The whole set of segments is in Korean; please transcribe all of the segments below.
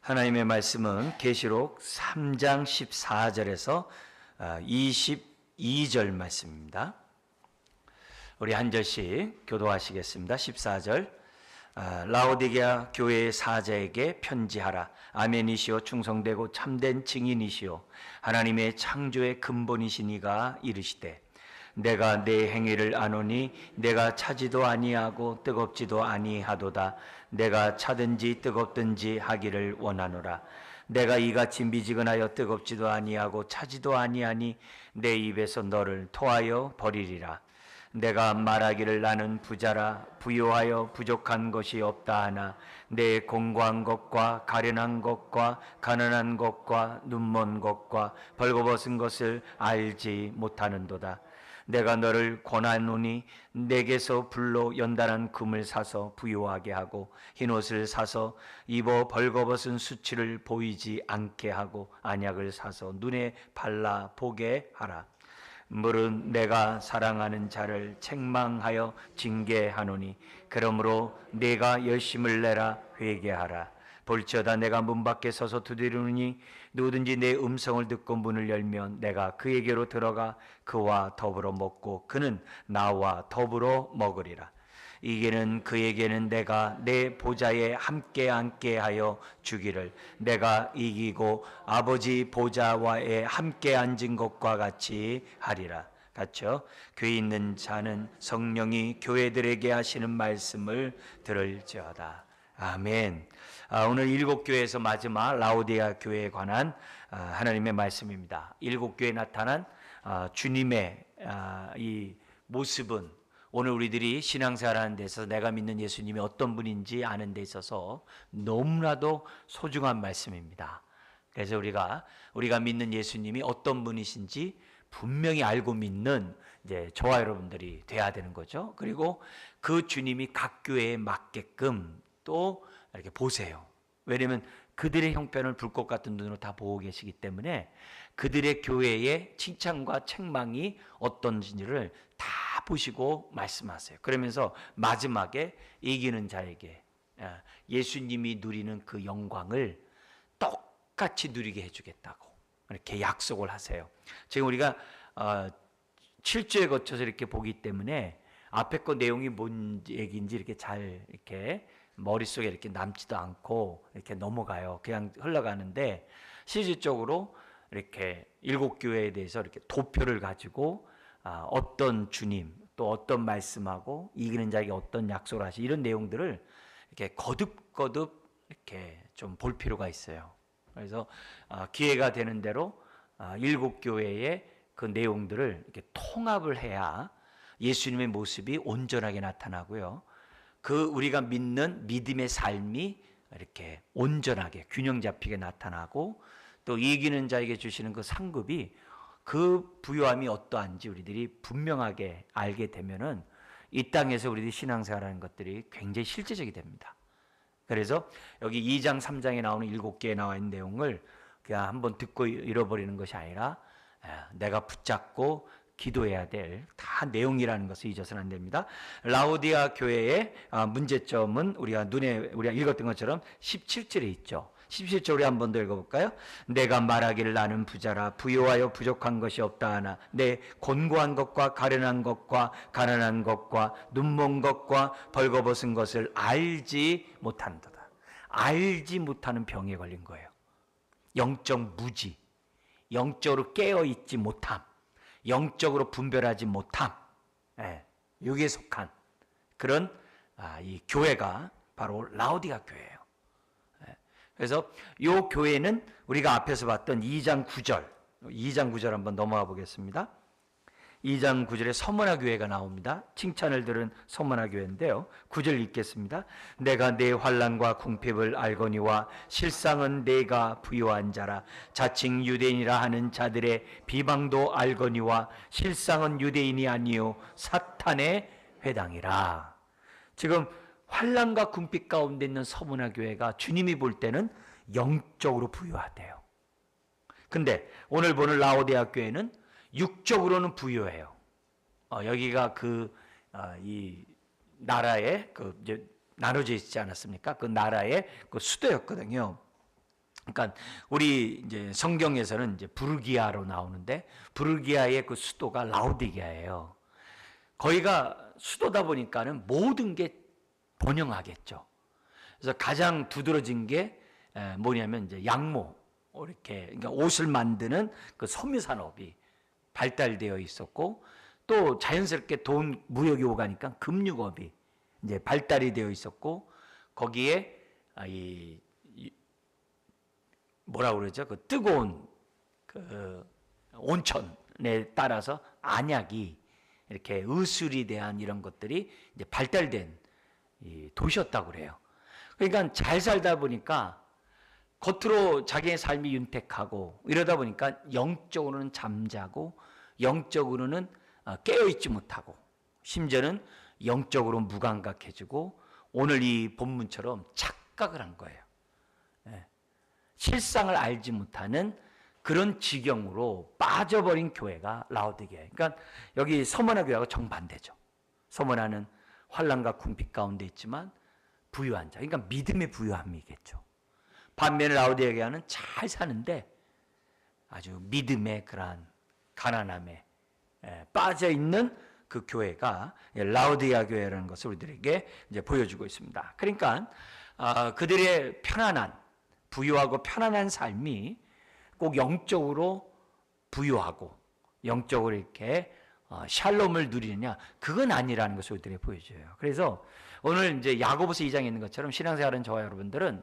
하나님의 말씀은 계시록 3장 14절에서 22절 말씀입니다. 우리 한 절씩 교도하시겠습니다. 14절 라오디게아 교회의 사자에게 편지하라. 아멘이시오 충성되고 참된 증인이시오 하나님의 창조의 근본이시니가 이르시되 내가 내 행위를 아노니 내가 차지도 아니하고 뜨겁지도 아니하도다. 내가 차든지 뜨겁든지 하기를 원하노라. 내가 이같이 미지근하여 뜨겁지도 아니하고 차지도 아니하니 내 입에서 너를 토하여 버리리라. 내가 말하기를 나는 부자라 부요하여 부족한 것이 없다 하나 내 공고한 것과 가련한 것과 가난한 것과 눈먼 것과 벌거벗은 것을 알지 못하는도다. 내가 너를 권하노니 내게서 불로 연단한 금을 사서 부요하게 하고 흰옷을 사서 입어 벌거벗은 수치를 보이지 않게 하고 안약을 사서 눈에 발라 보게 하라. 물은 내가 사랑하는 자를 책망하여 징계하노니 그러므로 내가 열심을 내라 회개하라. 볼지어다 내가 문 밖에 서서 두드리노니 누구든지 내 음성을 듣고 문을 열면 내가 그에게로 들어가 그와 더불어 먹고 그는 나와 더불어 먹으리라. 이게는 그에게는 내가 내 보좌에 함께 앉게 하여 주기를 내가 이기고 아버지 보좌와에 함께 앉은 것과 같이 하리라. 같죠? 귀 있는 자는 성령이 교회들에게 하시는 말씀을 들을지어다. 아멘. 오늘 7교회에서 마지막 라오디게아 교회에 관한 하나님의 말씀입니다. 7교회에 나타난 주님의 이 모습은 오늘 우리들이 신앙생활하는 데 있어서 내가 믿는 예수님이 어떤 분인지 아는 데 있어서 너무나도 소중한 말씀입니다. 그래서 우리가 믿는 예수님이 어떤 분이신지 분명히 알고 믿는 이제 저와 여러분들이 돼야 되는 거죠. 그리고 그 주님이 각 교회에 맞게끔 또 이렇게 보세요. 왜냐하면 그들의 형편을 불꽃 같은 눈으로 다 보고 계시기 때문에 그들의 교회의 칭찬과 책망이 어떤지를 다 보시고 말씀하세요. 그러면서 마지막에 이기는 자에게 예수님이 누리는 그 영광을 똑같이 누리게 해주겠다고 이렇게 약속을 하세요. 지금 우리가 7주에 거쳐서 이렇게 보기 때문에 앞에 거 내용이 뭔 얘기인지 이렇게 잘 이렇게 머릿속에 이렇게 남지도 않고 이렇게 넘어가요. 그냥 흘러가는데 실질적으로 이렇게 7교회에 대해서 이렇게 도표를 가지고 어떤 주님 또 어떤 말씀하고 이기는 자에게 어떤 약속을 하시 이런 내용들을 이렇게 거듭거듭 이렇게 좀 볼 필요가 있어요. 그래서 기회가 되는 대로 7교회의 그 내용들을 이렇게 통합을 해야 예수님의 모습이 온전하게 나타나고요. 그 우리가 믿는 믿음의 삶이 이렇게 온전하게 균형 잡히게 나타나고 또 이기는 자에게 주시는 그 상급이 그 부요함이 어떠한지 우리들이 분명하게 알게 되면은 이 땅에서 우리들이 신앙생활하는 것들이 굉장히 실제적이 됩니다. 그래서 여기 2장 3장에 나오는 7개에 나와 있는 내용을 그냥 한번 듣고 잃어버리는 것이 아니라 내가 붙잡고 기도해야 될 다 내용이라는 것을 잊어서는 안 됩니다. 라오디게아 교회의 문제점은 우리가 읽었던 것처럼 17절에 있죠. 17절 우리 한 번 더 읽어볼까요? 내가 말하기를 나는 부자라 부요하여 부족한 것이 없다 하나 내 곤고한 것과 가련한 것과 가난한 것과 눈먼 것과 벌거벗은 것을 알지 못한도다. 알지 못하는 병에 걸린 거예요. 영적 무지, 영적으로 깨어있지 못함, 영적으로 분별하지 못함, 여기에 속한 그런 이 교회가 바로 라오디게아 교회예요. 그래서 이 교회는 우리가 앞에서 봤던 2장 9절 한번 넘어가 보겠습니다. 2장 9절에 서머나 교회가 나옵니다. 칭찬을 들은 서머나 교회인데요. 9절 읽겠습니다. 내가 내 환난과 궁핍을 알거니와 실상은 내가 부요한 자라. 자칭 유대인이라 하는 자들의 비방도 알거니와 실상은 유대인이 아니요 사탄의 회당이라. 지금 환난과 궁핍 가운데 있는 서머나 교회가 주님이 볼 때는 영적으로 부유하대요. 근데 오늘 보는 라오디게아 교회는 육적으로는 부유해요. 여기가 이 나라에 이제 나눠져 있지 않았습니까? 그 나라의 그 수도였거든요. 그러니까 우리 이제 성경에서는 이제 부르기아로 나오는데 부르기아의 그 수도가 라오디게아예요. 거기가 수도다 보니까는 모든 게 번영하겠죠. 그래서 가장 두드러진 게 뭐냐면 이제 양모, 이렇게 그러니까 옷을 만드는 그 섬유 산업이 발달되어 있었고, 또 자연스럽게 돈 무역이 오가니까 금융업이 이제 발달이 되어 있었고, 거기에 이 뭐라 그러죠? 그 뜨거운 그 온천에 따라서 안약이 이렇게 의술에 대한 이런 것들이 이제 발달된 이 도시였다고 그래요. 그러니까 잘 살다 보니까 겉으로 자기의 삶이 윤택하고 이러다 보니까 영적으로는 잠자고 영적으로는 깨어있지 못하고 심지어는 영적으로 무감각해지고 오늘 이 본문처럼 착각을 한 거예요. 실상을 알지 못하는 그런 지경으로 빠져버린 교회가 라오디게아. 그러니까 여기 서머나 교회하고 정반대죠. 서머나는 환난과 궁핍 가운데 있지만 부유한 자, 그러니까 믿음의 부유함이겠죠. 반면에 라오디게아는 잘 사는데 아주 믿음의 그러한 가난함에 빠져 있는 그 교회가 라오디게아 교회라는 것을 우리들에게 이제 보여주고 있습니다. 그러니까 그들의 편안한 부유하고 편안한 삶이 꼭 영적으로 부유하고 영적으로 이렇게 샬롬을 누리느냐, 그건 아니라는 것을 우리들에게 보여줘요. 그래서 오늘 이제 야고보서 2장에 있는 것처럼 신앙생활은 저와 여러분들은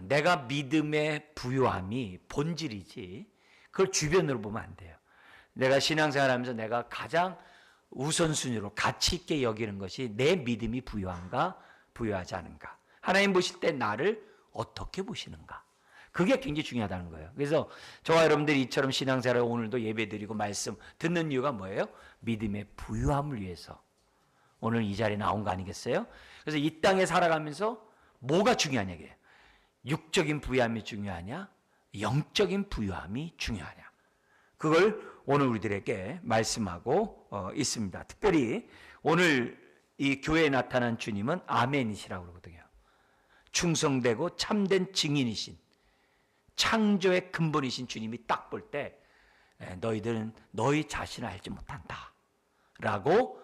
내가 믿음의 부유함이 본질이지 그걸 주변으로 보면 안 돼요. 내가 신앙생활하면서 내가 가장 우선순위로 가치 있게 여기는 것이 내 믿음이 부유한가 부유하지 않은가, 하나님 보실 때 나를 어떻게 보시는가, 그게 굉장히 중요하다는 거예요. 그래서 저와 여러분들이 이처럼 신앙생활을 오늘도 예배드리고 말씀 듣는 이유가 뭐예요? 믿음의 부유함을 위해서 오늘 이 자리에 나온 거 아니겠어요? 그래서 이 땅에 살아가면서 뭐가 중요하냐, 이게 육적인 부유함이 중요하냐, 영적인 부유함이 중요하냐, 그걸 오늘 우리들에게 말씀하고 있습니다. 특별히 오늘 이 교회에 나타난 주님은 아멘이시라고 그러거든요. 충성되고 참된 증인이신, 창조의 근본이신 주님이 딱 볼 때 너희들은 너희 자신을 알지 못한다 라고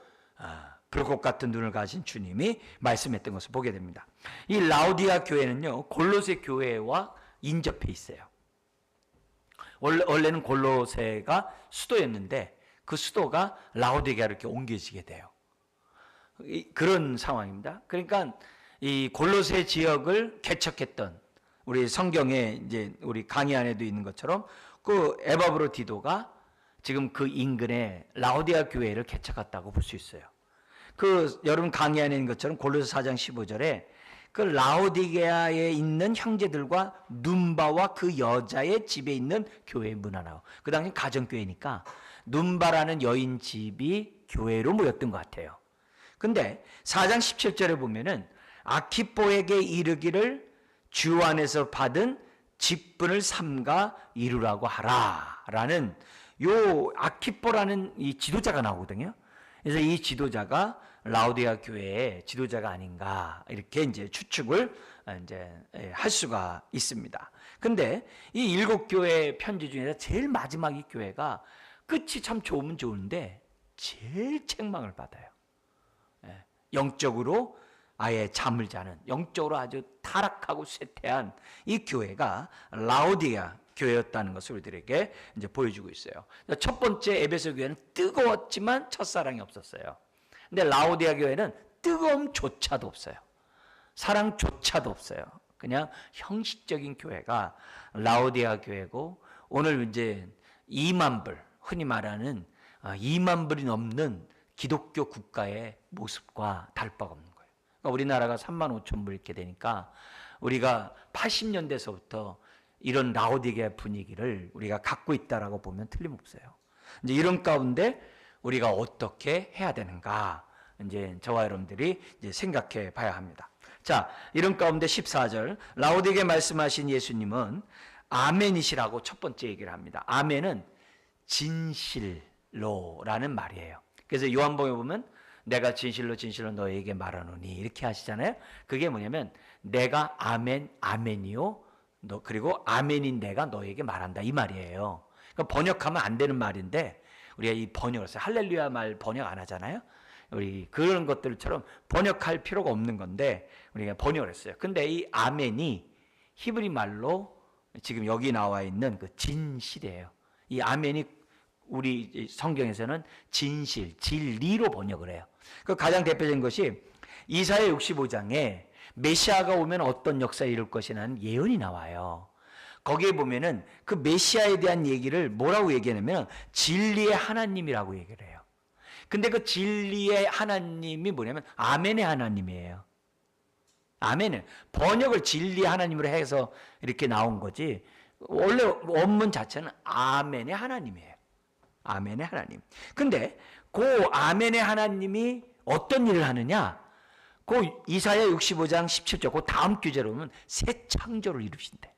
불꽃 같은 눈을 가진 주님이 말씀했던 것을 보게 됩니다. 이 라오디아 교회는요, 골로새 교회와 인접해 있어요. 원래는 골로새가 수도였는데 그 수도가 라오디게아로 이렇게 옮겨지게 돼요. 그런 상황입니다. 그러니까 이 골로새 지역을 개척했던, 우리 성경에 이제 우리 강의 안에도 있는 것처럼 그 에바브로디도가 지금 그 인근에 라오디아 교회를 개척했다고 볼 수 있어요. 그 여러분 강의 안에 있는 것처럼 골로새 4장 15절에 그 라오디게아에 있는 형제들과 눈바와 그 여자의 집에 있는 교회의 문화라고. 그 당시 가정교회니까 눈바라는 여인 집이 교회로 모였던 것 같아요. 근데 4장 17절에 보면은 아키포에게 이르기를 주 안에서 받은 직분을 삼가 이루라고 하라라는 요 아키포라는 이 지도자가 나오거든요. 그래서 이 지도자가 라오디아 교회의 지도자가 아닌가 이렇게 이제 추측을 이제 할 수가 있습니다. 근데 이 7교회 편지 중에서 제일 마지막 이 교회가 끝이 참 좋으면 좋은데 제일 책망을 받아요. 영적으로 아예 잠을 자는, 영적으로 아주 타락하고 쇠퇴한 이 교회가 라오디아 교회였다는 것을 우리들에게 이제 보여주고 있어요. 첫 번째 에베소 교회는 뜨거웠지만 첫사랑이 없었어요. 근데 라오디아 교회는 뜨거움조차도 없어요. 사랑조차도 없어요. 그냥 형식적인 교회가 라오디아 교회고, 오늘 이제 2만 불, 흔히 말하는 2만 불이 넘는 기독교 국가의 모습과 다를 바가 없는 거예요. 그러니까 우리나라가 3만 5천 불 이렇게 되니까 우리가 80년대서부터 이런 라오디게아 분위기를 우리가 갖고 있다라고 보면 틀림없어요. 이제 이런 가운데 우리가 어떻게 해야 되는가, 이제 저와 여러분들이 이제 생각해 봐야 합니다. 자, 이런 가운데 14절 라오디게에 말씀하신 예수님은 아멘이시라고 첫 번째 얘기를 합니다. 아멘은 진실로라는 말이에요. 그래서 요한복음에 보면 내가 진실로 진실로 너에게 말하노니 이렇게 하시잖아요. 그게 뭐냐면 내가 아멘 아멘이요 너 그리고 아멘인 내가 너에게 말한다 이 말이에요. 그러니까 번역하면 안 되는 말인데 우리가 이 번역을 했어요. 할렐루야 말 번역 안 하잖아요. 우리 그런 것들처럼 번역할 필요가 없는 건데 우리가 번역을 했어요. 근데 이 아멘이 히브리 말로 지금 여기 나와 있는 그 진실이에요. 이 아멘이 우리 성경에서는 진실, 진리로 번역을 해요. 그 가장 대표적인 것이 이사야 65장에 메시아가 오면 어떤 역사에 이룰 것이라는 예언이 나와요. 거기에 보면은 그 메시아에 대한 얘기를 뭐라고 얘기하냐면 진리의 하나님이라고 얘기를 해요. 근데 그 진리의 하나님이 뭐냐면 아멘의 하나님이에요. 아멘은 번역을 진리의 하나님으로 해서 이렇게 나온 거지 원래 원문 자체는 아멘의 하나님이에요. 아멘의 하나님. 근데 그 아멘의 하나님이 어떤 일을 하느냐? 그 이사야 65장 17절 그 다음 규제로 보면 새 창조를 이루신대.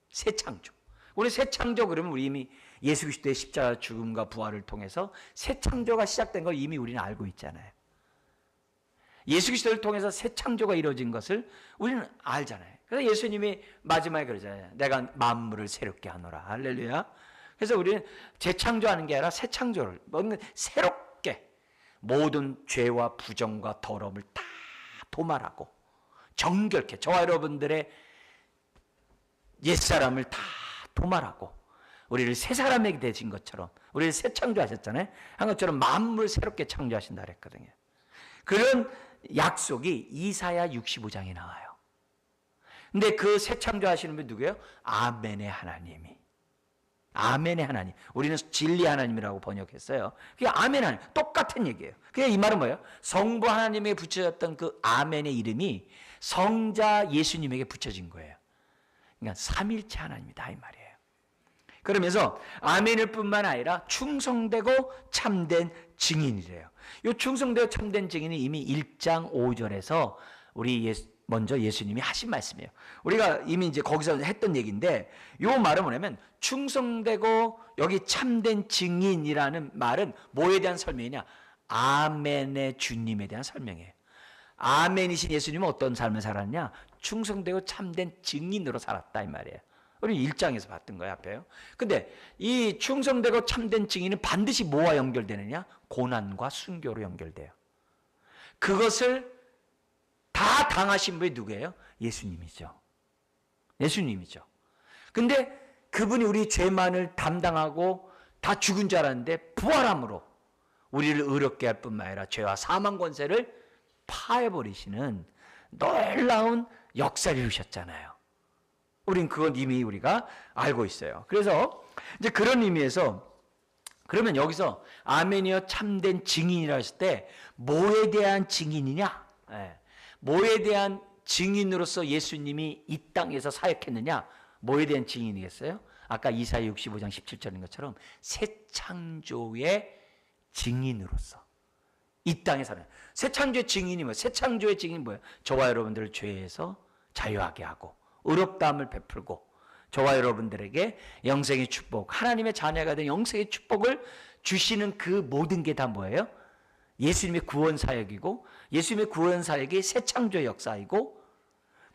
새 창조. 우리 새 창조 그러면 우리 이미 예수 그리스도의 십자가 죽음과 부활을 통해서 새 창조가 시작된 걸 이미 우리는 알고 있잖아요. 예수 그리스도를 통해서 새 창조가 이루어진 것을 우리는 알잖아요. 그래서 예수님이 마지막에 그러잖아요. 내가 만물을 새롭게 하노라. 할렐루야. 그래서 우리는 재창조하는 게 아니라 새 창조를 뭔가 새롭게 모든 죄와 부정과 더러움을 다 도말하고 정결케 저와 여러분들의 옛사람을 다 도말하고 우리를 새 사람에게 되신 것처럼 우리를 새 창조하셨잖아요. 한 것처럼 만물을 새롭게 창조하신다 그랬거든요. 그런 약속이 이사야 65장에 나와요. 근데 그 새 창조하시는 분이 누구예요? 아멘의 하나님이. 아멘의 하나님. 우리는 진리 하나님이라고 번역했어요. 그게 아멘 하나님. 똑같은 얘기예요. 그게 이 말은 뭐예요? 성부 하나님에게 붙여졌던 그 아멘의 이름이 성자 예수님에게 붙여진 거예요. 그러니까 삼일체 하나님이다 이 말이에요. 그러면서 아멘일 뿐만 아니라 충성되고 참된 증인이래요. 이 충성되고 참된 증인이 이미 1장 5절에서 우리 먼저 예수님이 하신 말씀이에요. 우리가 이미 이제 거기서 했던 얘기인데 이 말은 뭐냐면 충성되고 여기 참된 증인이라는 말은 뭐에 대한 설명이냐? 아멘의 주님에 대한 설명이에요. 아멘이신 예수님은 어떤 삶을 살았냐? 충성되고 참된 증인으로 살았다 이 말이에요. 우리 1장에서 봤던 거예요 앞에요. 근데 이 충성되고 참된 증인은 반드시 뭐와 연결되느냐? 고난과 순교로 연결돼요. 그것을 다 당하신 분이 누구예요? 예수님이죠. 예수님이죠. 근데 그분이 우리 죄만을 담당하고 다 죽은 줄 알았는데 부활함으로 우리를 의롭게 할 뿐만 아니라 죄와 사망 권세를 파해버리시는 놀라운 역사를 이루셨잖아요. 우린 그건 이미 우리가 알고 있어요. 그래서 이제 그런 의미에서 그러면 여기서 아멘이여 참된 증인이라 했을 때 뭐에 대한 증인이냐? 뭐에 대한 증인으로서 예수님이 이 땅에서 사역했느냐? 뭐에 대한 증인이겠어요? 아까 이사야 65장 17절인 것처럼 새 창조의 증인으로서 이 땅에 사는 새 창조의 증인이 뭐예요? 새 창조의 증인이 뭐예요? 저와 여러분들을 죄에서 자유하게 하고 의롭다함을 베풀고 저와 여러분들에게 영생의 축복, 하나님의 자녀가 된 영생의 축복을 주시는 그 모든 게 다 뭐예요? 예수님의 구원 사역이고 예수님의 구원 사역이 새 창조의 역사이고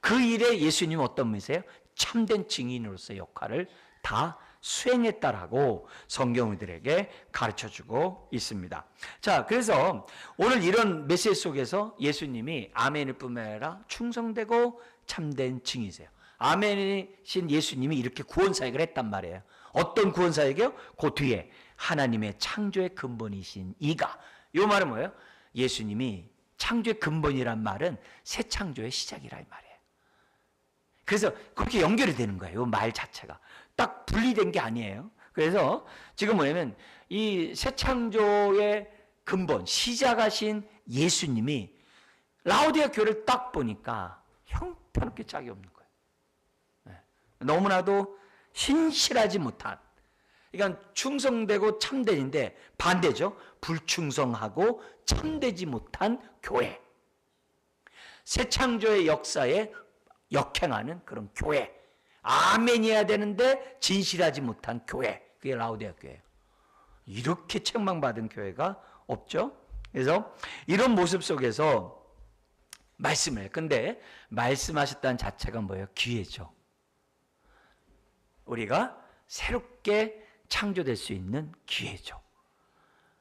그 일에 예수님은 어떤 분이세요? 참된 증인으로서의 역할을 다 수행했다라고 성경 우리들에게 가르쳐주고 있습니다. 자, 그래서 오늘 이런 메시지 속에서 예수님이 아멘일 뿐만 아니라 충성되고 참된 증인이세요. 아멘이신 예수님이 이렇게 구원 사역을 했단 말이에요. 어떤 구원 사역이요? 그 뒤에 하나님의 창조의 근본이신 이가. 이 말은 뭐예요? 예수님이 창조의 근본이란 말은 새 창조의 시작이라 이 말이에요. 그래서 그렇게 연결이 되는 거예요. 이 말 자체가 딱 분리된 게 아니에요. 그래서 지금 뭐냐면 이 새 창조의 근본 시작하신 예수님이 라오디아 교회를 딱 보니까 형편없게 짝이 없는 거예요. 너무나도 신실하지 못한, 그러니까 충성되고 참된인데 반대죠. 불충성하고 참되지 못한 교회. 새 창조의 역사에 역행하는 그런 교회. 아멘이어야 되는데 진실하지 못한 교회. 그게 라오디아 교회예요. 이렇게 책망받은 교회가 없죠. 그래서 이런 모습 속에서 말씀을, 근데 말씀하셨다는 자체가 뭐예요? 기회죠. 우리가 새롭게 창조될 수 있는 기회죠.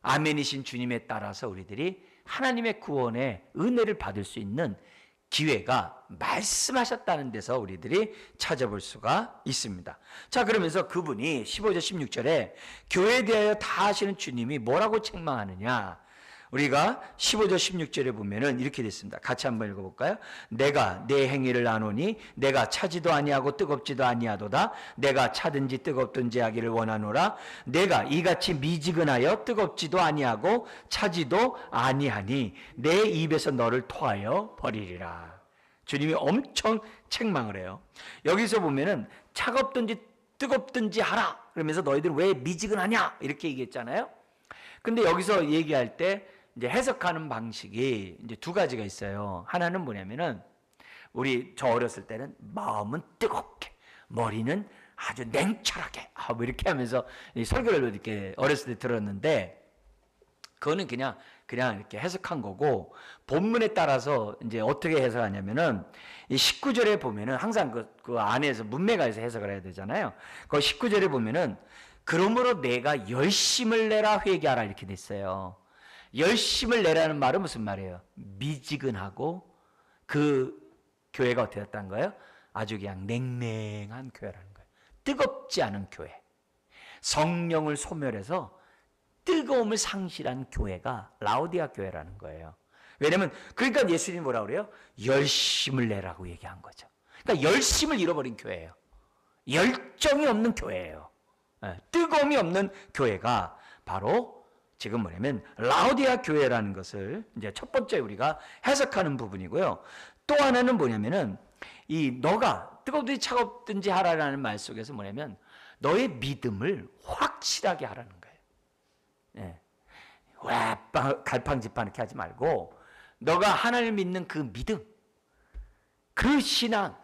아멘이신 주님에 따라서 우리들이 하나님의 구원의 은혜를 받을 수 있는 기회가 말씀하셨다는 데서 우리들이 찾아볼 수가 있습니다. 자, 그러면서 그분이 15절 16절에 교회에 대하여 다 하시는 주님이 뭐라고 책망하느냐, 우리가 15절 16절에 보면은 이렇게 됐습니다. 같이 한번 읽어볼까요? 내가 내 행위를 아노니 내가 차지도 아니하고 뜨겁지도 아니하도다. 내가 차든지 뜨겁든지 하기를 원하노라. 내가 이같이 미지근하여 뜨겁지도 아니하고 차지도 아니하니 내 입에서 너를 토하여 버리리라. 주님이 엄청 책망을 해요. 여기서 보면은 차갑든지 뜨겁든지 하라 그러면서 너희들 왜 미지근하냐 이렇게 얘기했잖아요. 근데 여기서 얘기할 때 이제 해석하는 방식이 이제 두 가지가 있어요. 하나는 뭐냐면은 저 어렸을 때는 마음은 뜨겁게, 머리는 아주 냉철하게, 뭐 이렇게 하면서 설교를 이렇게 어렸을 때 들었는데, 그거는 그냥 이렇게 해석한 거고, 본문에 따라서 이제 어떻게 해석하냐면은 이 19절에 보면은 항상 그 안에서 문맥에서 해석을 해야 되잖아요. 그 19절에 보면은 그러므로 내가 열심을 내라 회개하라 이렇게 됐어요. 열심을 내라는 말은 무슨 말이에요? 미지근하고 그 교회가 어떻게 됐다는 거예요? 아주 그냥 냉랭한 교회라는 거예요. 뜨겁지 않은 교회. 성령을 소멸해서 뜨거움을 상실한 교회가 라오디아 교회라는 거예요. 왜냐면 그러니까 예수님이 뭐라고 그래요? 열심을 내라고 얘기한 거죠. 그러니까 열심을 잃어버린 교회예요. 열정이 없는 교회예요. 뜨거움이 없는 교회가 바로 지금 뭐냐면 라오디아 교회라는 것을 이제 첫 번째 우리가 해석하는 부분이고요. 또 하나는 뭐냐면은 너가 뜨겁든지 차갑든지 하라라는 말 속에서 뭐냐면 너의 믿음을 확실하게 하라는 거예요. 예. 왜 갈팡질팡 이렇게 하지 말고 너가 하나님을 믿는 그 믿음, 그 신앙,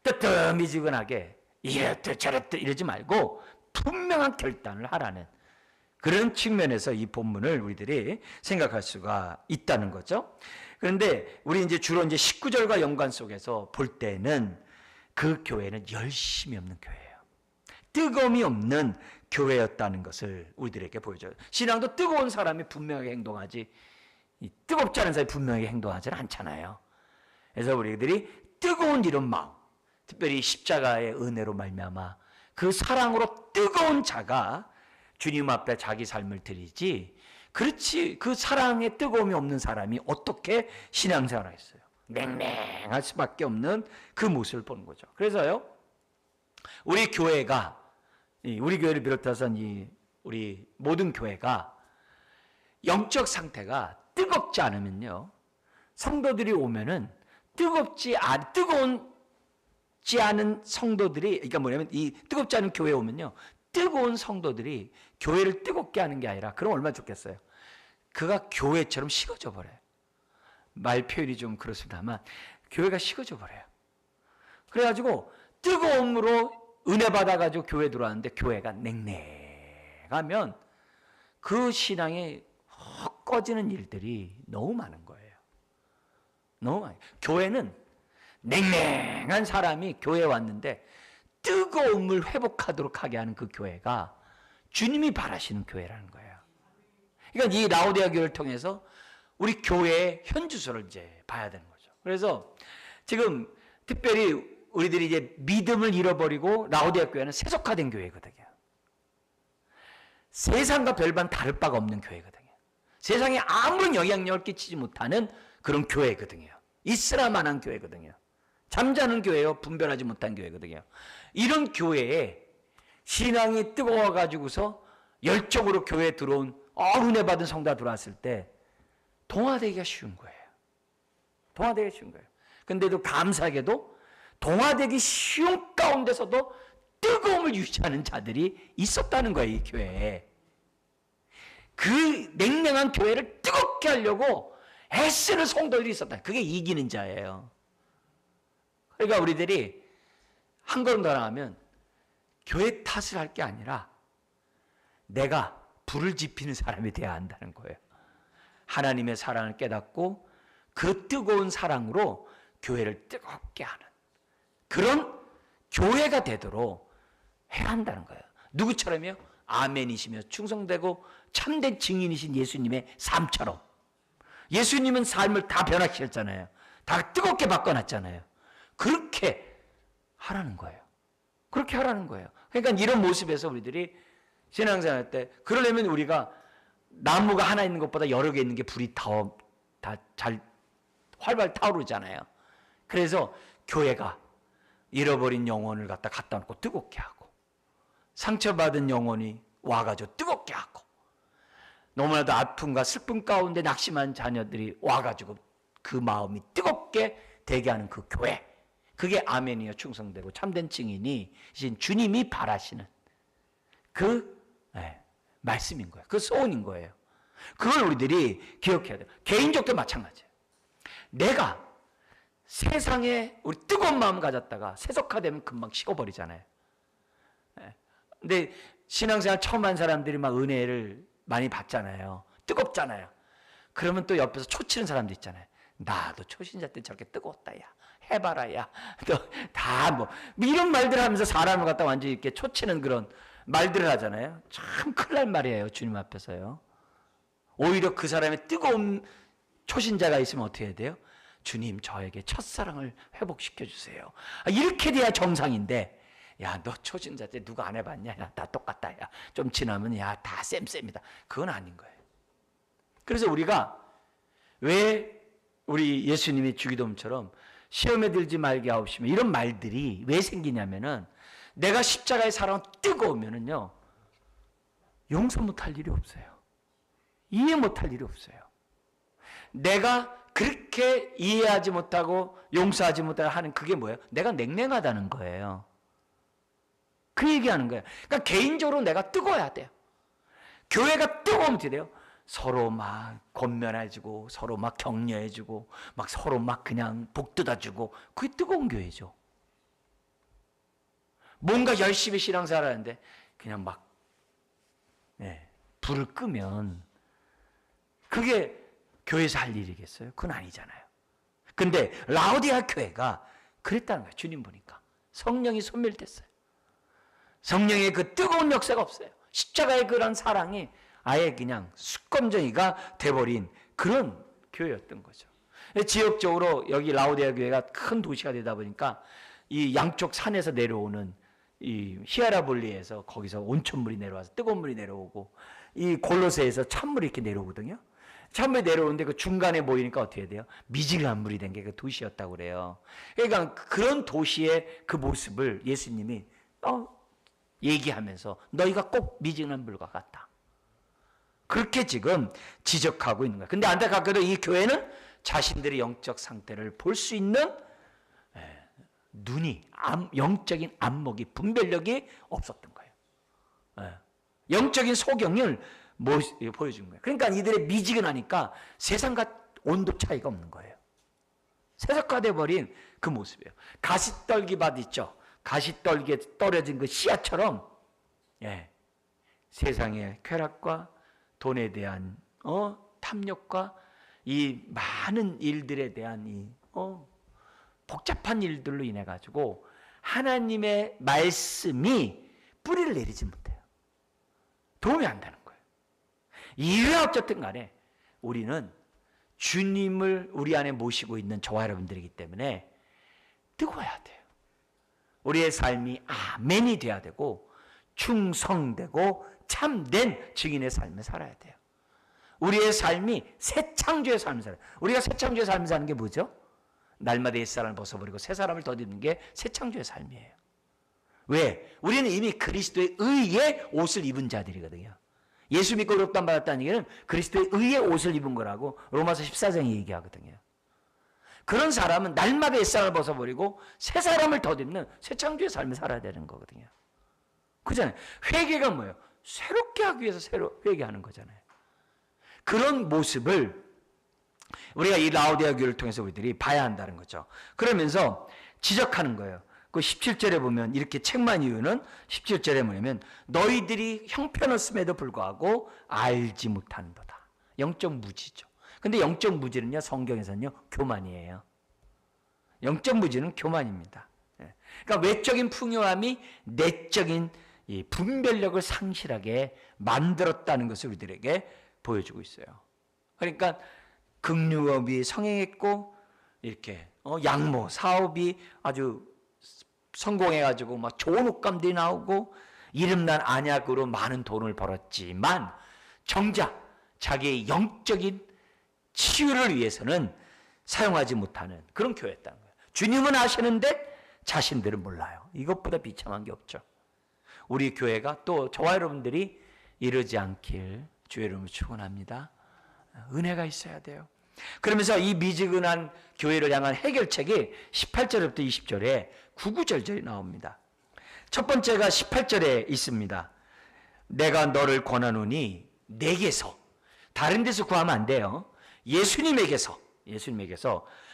뜨뜻미지근하게 이랬듯 저랬듯 이러지 말고 분명한 결단을 하라는 그런 측면에서 이 본문을 우리들이 생각할 수가 있다는 거죠. 그런데 우리 주로 19절과 연관 속에서 볼 때는 그 교회는 열심이 없는 교회예요. 뜨거움이 없는 교회였다는 것을 우리들에게 보여줘요. 신앙도 뜨거운 사람이 분명하게 행동하지, 뜨겁지 않은 사람이 분명하게 행동하지 않잖아요. 그래서 우리들이 뜨거운 이런 마음, 특별히 십자가의 은혜로 말미암아 그 사랑으로 뜨거운 자가 주님 앞에 자기 삶을 드리지, 그렇지 그 사랑에 뜨거움이 없는 사람이 어떻게 신앙생활을 했어요? 냉랭할 수밖에 없는 그 모습을 보는 거죠. 그래서요, 우리 교회를 비롯해서 우리 모든 교회가 영적 상태가 뜨겁지 않으면요, 성도들이 오면은 뜨겁지 않은 성도들이, 그러니까 뭐냐면 이 뜨겁지 않은 교회에 오면요, 뜨거운 성도들이 교회를 뜨겁게 하는 게 아니라, 그럼 얼마나 좋겠어요? 그가 교회처럼 식어져 버려요. 말 표현이 좀 그렇습니다만 교회가 식어져 버려요. 그래가지고 뜨거움으로 은혜 받아가지고 교회 들어왔는데 교회가 냉랭하면 그 신앙이 꺼지는 일들이 너무 많은 거예요. 너무 많아요. 교회는 냉랭한 사람이 교회에 왔는데 뜨거움을 회복하도록 하게 하는 그 교회가 주님이 바라시는 교회라는 거예요. 그러니까 이 라오디아 교회를 통해서 우리 교회의 현주소를 이제 봐야 되는 거죠. 그래서 지금 특별히 우리들이 이제 믿음을 잃어버리고 라오디아 교회는 세속화된 교회거든요. 세상과 별반 다를 바가 없는 교회거든요. 세상에 아무런 영향력을 끼치지 못하는 그런 교회거든요. 있으나 마나한 교회거든요. 잠자는 교회요, 분별하지 못한 교회거든요. 이런 교회에 신앙이 뜨거워가지고서 열정으로 교회에 들어온 은혜 받은 성도가 들어왔을 때 동화되기가 쉬운 거예요. 동화되기가 쉬운 거예요. 근데도 감사하게도 동화되기 쉬운 가운데서도 뜨거움을 유지하는 자들이 있었다는 거예요, 이 교회에. 그 냉랭한 교회를 뜨겁게 하려고 애쓰는 성도들이 있었다. 그게 이기는 자예요. 그러니까 우리들이 한 걸음 더 나가면 교회 탓을 할 게 아니라 내가 불을 지피는 사람이 되어야 한다는 거예요. 하나님의 사랑을 깨닫고 그 뜨거운 사랑으로 교회를 뜨겁게 하는 그런 교회가 되도록 해야 한다는 거예요. 누구처럼요? 아멘이시며 충성되고 참된 증인이신 예수님의 삶처럼. 예수님은 삶을 다 변화시켰잖아요. 다 뜨겁게 바꿔놨잖아요. 그렇게 하라는 거예요. 그렇게 하라는 거예요. 그러니까 이런 모습에서 우리들이 신앙생활 때 그러려면 우리가 나무가 하나 있는 것보다 여러 개 있는 게 불이 다 잘 활발 타오르잖아요. 그래서 교회가 잃어버린 영혼을 갖다 놓고 뜨겁게 하고, 상처받은 영혼이 와가지고 뜨겁게 하고, 너무나도 아픔과 슬픔 가운데 낙심한 자녀들이 와가지고 그 마음이 뜨겁게 되게 하는 그 교회, 그게 아멘이요 충성되고 참된 증인이신 주님이 바라시는 그 말씀인 거예요. 그 소원인 거예요. 그걸 우리들이 기억해야 돼요. 개인적도 마찬가지예요. 내가 세상에 우리 뜨거운 마음 가졌다가 세속화되면 금방 식어버리잖아요. 근데 신앙생활 처음 한 사람들이 막 은혜를 많이 받잖아요. 뜨겁잖아요. 그러면 또 옆에서 초치는 사람도 있잖아요. 나도 초신자 때 저렇게 뜨거웠다 야, 해봐라 야, 또 다 뭐 이런 말들 하면서 사람을 갖다 완전히 이렇게 초치는 그런 말들을 하잖아요. 참 큰일 날 말이에요. 주님 앞에서요. 오히려 그 사람의 뜨거운 초신자가 있으면 어떻게 해야 돼요? 주님 저에게 첫사랑을 회복시켜 주세요. 이렇게 돼야 정상인데, 야 너 초신자 때 누가 안 해봤냐? 야 다 똑같다. 야 좀 지나면 야 다 쌤쌤이다. 그건 아닌 거예요. 그래서 우리가 왜 우리 예수님이 주기도문처럼 시험에 들지 말게 하옵시며 이런 말들이 왜 생기냐면은 내가 십자가의 사랑은 뜨거우면은요 용서 못할 일이 없어요. 이해 못할 일이 없어요. 내가 그렇게 이해하지 못하고 용서하지 못하고 하는 그게 뭐예요? 내가 냉랭하다는 거예요. 그 얘기하는 거예요. 그러니까 개인적으로 내가 뜨거워야 돼요. 교회가 뜨거우면 어떻게 돼요? 서로 막 권면해주고 서로 막 격려해주고 막 서로 막 그냥 복돋아주고 그게 뜨거운 교회죠. 뭔가 열심히 신앙생활 하는데 그냥 막 불을 끄면 그게 교회에서 할 일이겠어요? 그건 아니잖아요. 근데 라오디아 교회가 그랬다는 거예요. 주님 보니까 성령이 소멸됐어요. 성령의 그 뜨거운 역사가 없어요. 십자가의 그런 사랑이 아예 그냥 수검정이가 돼버린 그런 교회였던 거죠. 지역적으로 여기 라오디아 교회가 큰 도시가 되다 보니까 이 양쪽 산에서 내려오는 이 히아라볼리에서 거기서 온천물이 내려와서 뜨거운 물이 내려오고 이 골로새에서 찬물이 이렇게 내려오거든요. 찬물이 내려오는데 그 중간에 모이니까 어떻게 돼요? 미질한 물이 된 게 그 도시였다고 그래요. 그러니까 그런 도시의 그 모습을 예수님이 얘기하면서 너희가 꼭 미진한 물과 같다. 그렇게 지금 지적하고 있는 거예요. 근데 안타깝게도 이 교회는 자신들의 영적 상태를 볼 수 있는 눈이, 영적인 안목이, 분별력이 없었던 거예요. 영적인 소경을 보여준 거예요. 그러니까 이들의 미지근하니까 세상과 온도 차이가 없는 거예요. 세속화돼 버린 그 모습이에요. 가시떨기밭 있죠. 가시떨기에 떨어진 그 씨앗처럼 세상의 쾌락과 돈에 대한 탐욕과 이 많은 일들에 대한 이 복잡한 일들로 인해 가지고 하나님의 말씀이 뿌리를 내리지 못해요. 도움이 안 되는 거예요. 이래 어쨌든 간에 우리는 주님을 우리 안에 모시고 있는 저와 여러분들이기 때문에 뜨거워야 돼요. 우리의 삶이 아멘이 돼야 되고 충성되고 참된 증인의 삶을 살아야 돼요. 우리의 삶이 새 창조의 삶을 살아요. 우리가 새 창조의 삶을 사는 게 뭐죠? 날마다 옛사람을 벗어버리고 새 사람을 덧입는 게 새 창조의 삶이에요. 왜? 우리는 이미 그리스도의 의의 옷을 입은 자들이거든요. 예수 믿고 의롭다함 받았다는 얘기는 그리스도의 의의 옷을 입은 거라고 로마서 14장에 얘기하거든요. 그런 사람은 날마다 옛사람을 벗어버리고 새 사람을 덧입는 새 창조의 삶을 살아야 되는 거거든요. 그잖아요. 회개가 뭐예요? 새롭게 하기 위해서 새로 회개하는 거잖아요. 그런 모습을 우리가 이 라오디아 교회를 통해서 우리들이 봐야 한다는 거죠. 그러면서 지적하는 거예요. 그 17절에 보면 이렇게 책망 이유는 17절에 뭐냐면 너희들이 형편없음에도 불구하고 알지 못한도다. 영적 무지죠. 근데 영적 무지는요 성경에서는요 교만이에요. 영적 무지는 교만입니다. 그러니까 외적인 풍요함이 내적인 이 분별력을 상실하게 만들었다는 것을 우리들에게 보여주고 있어요. 그러니까 긍휼업이 성행했고 이렇게 양모 사업이 아주 성공해가지고 막 좋은 옷감들이 나오고 이름난 안약으로 많은 돈을 벌었지만 정작 자기의 영적인 치유를 위해서는 사용하지 못하는 그런 교회였다는 거예요. 주님은 아시는데 자신들은 몰라요. 이것보다 비참한 게 없죠. 우리 교회가 또 저와 여러분들이 이러지 않길 주의 이름으로 축원합니다. 은혜가 있어야 돼요. 그러면서 이 미지근한 교회를 향한 해결책이 18절부터 20절에 구구절절이 나옵니다. 첫 번째가 18절에 있습니다. 내가 너를 권하노니 내게서, 다른 데서 구하면 안 돼요. 예수님에게서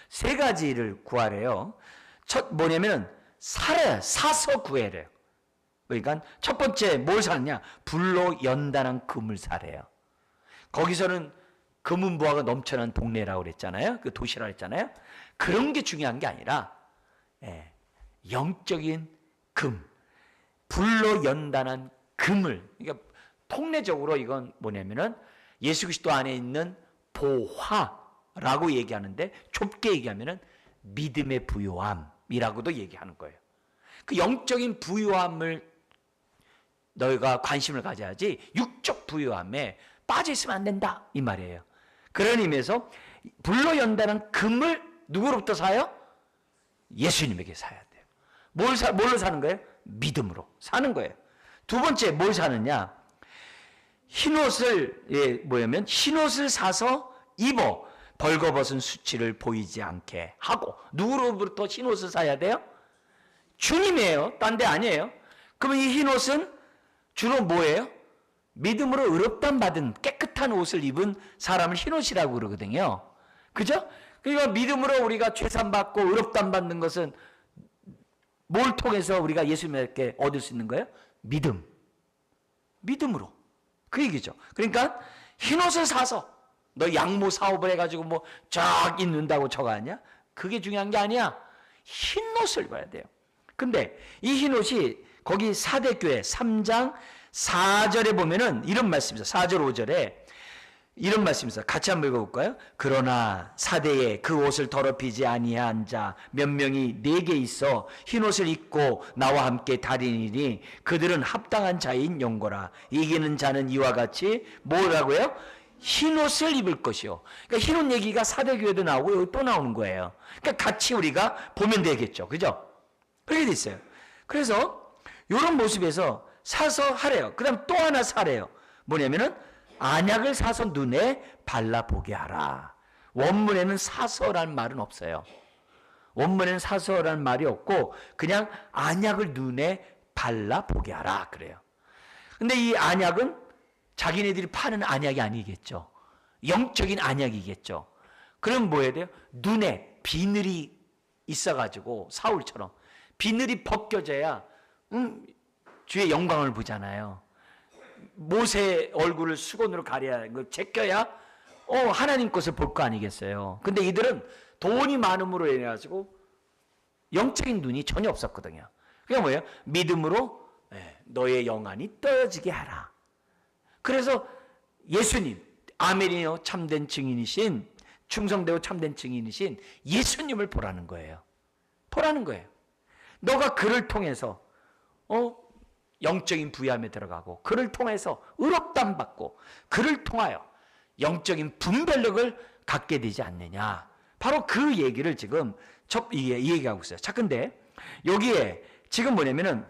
세 가지를 구하래요. 첫 뭐냐면 사서 구해래요. 그러니까 첫 번째 뭘 사느냐? 불로 연단한 금을 사래요. 거기서는 금은 부하가 넘쳐난 동네라고 그랬잖아요. 그 도시라고 그랬잖아요. 그런 게 중요한 게 아니라 영적인 금, 불로 연단한 금을, 그러니까 통례적으로 이건 뭐냐면은 예수 그리스도 안에 있는 보화라고 얘기하는데 좁게 얘기하면은 믿음의 부요함이라고도 얘기하는 거예요. 그 영적인 부요함을 너희가 관심을 가져야지 육적 부요함에 빠져 있으면 안 된다 이 말이에요. 그런 의미에서 불로 연단한 금을 누구로부터 사요? 예수님에게 사야 돼요. 뭘로 사는 거예요? 믿음으로 사는 거예요. 두 번째 뭘 사느냐? 흰옷을 뭐냐면 흰옷을 사서 입어 벌거벗은 수치를 보이지 않게 하고. 누구로부터 흰옷을 사야 돼요? 주님이에요. 딴 데 아니에요. 그러면 이 흰옷은 주로 뭐예요? 믿음으로 의롭다함 받은 깨끗한 옷을 입은 사람을 흰옷이라고 그러거든요. 그죠? 그러니까 믿음으로 우리가 죄산 받고 의롭다함 받는 것은 뭘 통해서 우리가 예수님께 얻을 수 있는 거예요? 믿음으로. 그 얘기죠. 그러니까 흰옷을 사서 너 양모 사업을 해가지고 뭐 쫙 입는다고 저거 아니야? 그게 중요한 게 아니야. 흰옷을 입어야 돼요. 근데 이 흰옷이 거기 사대교회 3장 4절에 보면은 이런 말씀이죠. 4절 5절에 이런 말씀이죠. 같이 한번 읽어볼까요? 그러나 사대에 그 옷을 더럽히지 아니한 자 몇 명이 내게 있어 흰옷을 입고 나와 함께 다니니 그들은 합당한 자인 용거라. 이기는 자는 이와 같이 뭐라고요? 흰옷을 입을 것이요. 그러니까 흰옷 얘기가 사대교회도 나오고 여기 또 나오는 거예요. 그러니까 같이 우리가 보면 되겠죠. 그죠? 그렇게 돼 있어요. 그래서 이런 모습에서 사서 하래요. 그 다음 또 하나 사래요. 뭐냐면은 안약을 사서 눈에 발라보게 하라. 원문에는 사서라는 말은 없어요. 원문에는 사서라는 말이 없고 그냥 안약을 눈에 발라보게 하라 그래요. 근데 이 안약은 자기네들이 파는 안약이 아니겠죠. 영적인 안약이겠죠. 그럼 뭐 해야 돼요? 눈에 비늘이 있어가지고 사울처럼 비늘이 벗겨져야 주의 영광을 보잖아요. 모세 얼굴을 수건으로 가려야 그 제껴야 하나님 것을 볼 거 아니겠어요. 근데 이들은 돈이 많음으로 인해 가지고 영적인 눈이 전혀 없었거든요. 그게 뭐예요? 믿음으로 너의 영안이 떠지게 하라. 그래서 예수님, 아멘이요 참된 증인이신, 충성되고 참된 증인이신 예수님을 보라는 거예요. 보라는 거예요. 너가 그를 통해서 영적인 부유함에 들어가고 그를 통해서 의롭다함 받고 그를 통하여 영적인 분별력을 갖게 되지 않느냐. 바로 그 얘기를 지금 얘기하고 있어요. 자, 근데 여기에 지금 뭐냐면은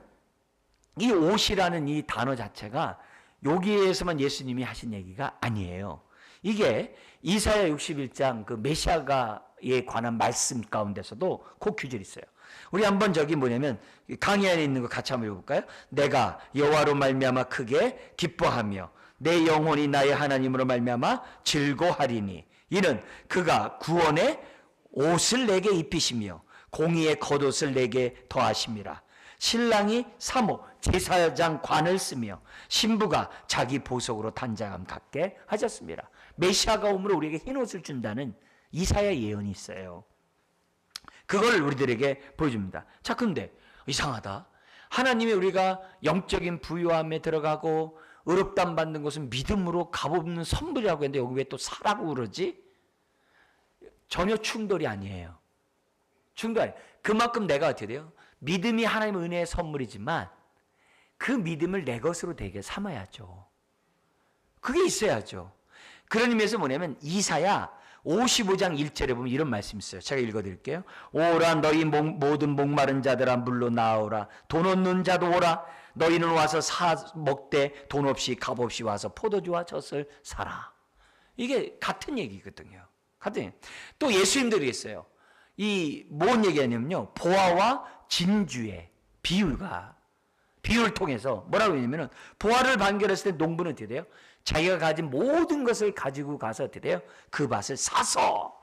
이 옷이라는 이 단어 자체가 여기에서만 예수님이 하신 얘기가 아니에요. 이게 이사야 61장 그 메시아가에 관한 말씀 가운데서도 그 규절이 있어요. 우리 한번 저기 뭐냐면 강의 안에 있는 거 같이 한번 읽어볼까요? 내가 여호와로 말미암아 크게 기뻐하며 내 영혼이 나의 하나님으로 말미암아 즐거하리니 이는 그가 구원의 옷을 내게 입히시며 공의의 겉옷을 내게 더하심이라. 신랑이 사모 제사장 관을 쓰며 신부가 자기 보석으로 단장함 갖게 하셨습니다. 메시아가 오므로 우리에게 흰옷을 준다는 이사야 예언이 있어요. 그걸 우리들에게 보여줍니다. 자, 근데 이상하다. 하나님이 우리가 영적인 부유함에 들어가고 의롭다함 받는 것은 믿음으로 값없는 선물이라고 했는데 여기 왜 또 사라고 그러지? 전혀 충돌이 아니에요. 충돌 아니에요. 그만큼 내가 어떻게 돼요? 믿음이 하나님의 은혜의 선물이지만 그 믿음을 내 것으로 되게 삼아야죠. 그게 있어야죠. 그런 의미에서 뭐냐면 이사야 55장 1절에 보면 이런 말씀이 있어요. 제가 읽어드릴게요. 오라 너희 모든 목마른 자들아 물로 나오라. 돈 없는 자도 오라. 너희는 와서 사 먹되 돈 없이 값 없이 와서 포도주와 젖을 사라. 이게 같은 얘기거든요. 같은 얘기. 또 예수님들이 있어요. 이 뭔 얘기냐면요. 보화와 진주의 비유를 통해서 뭐라고 했냐면은 보화를 반결했을 때 농부는 어떻게 돼요? 자기가 가진 모든 것을 가지고 가서 어떻게 돼요? 그 밭을 사서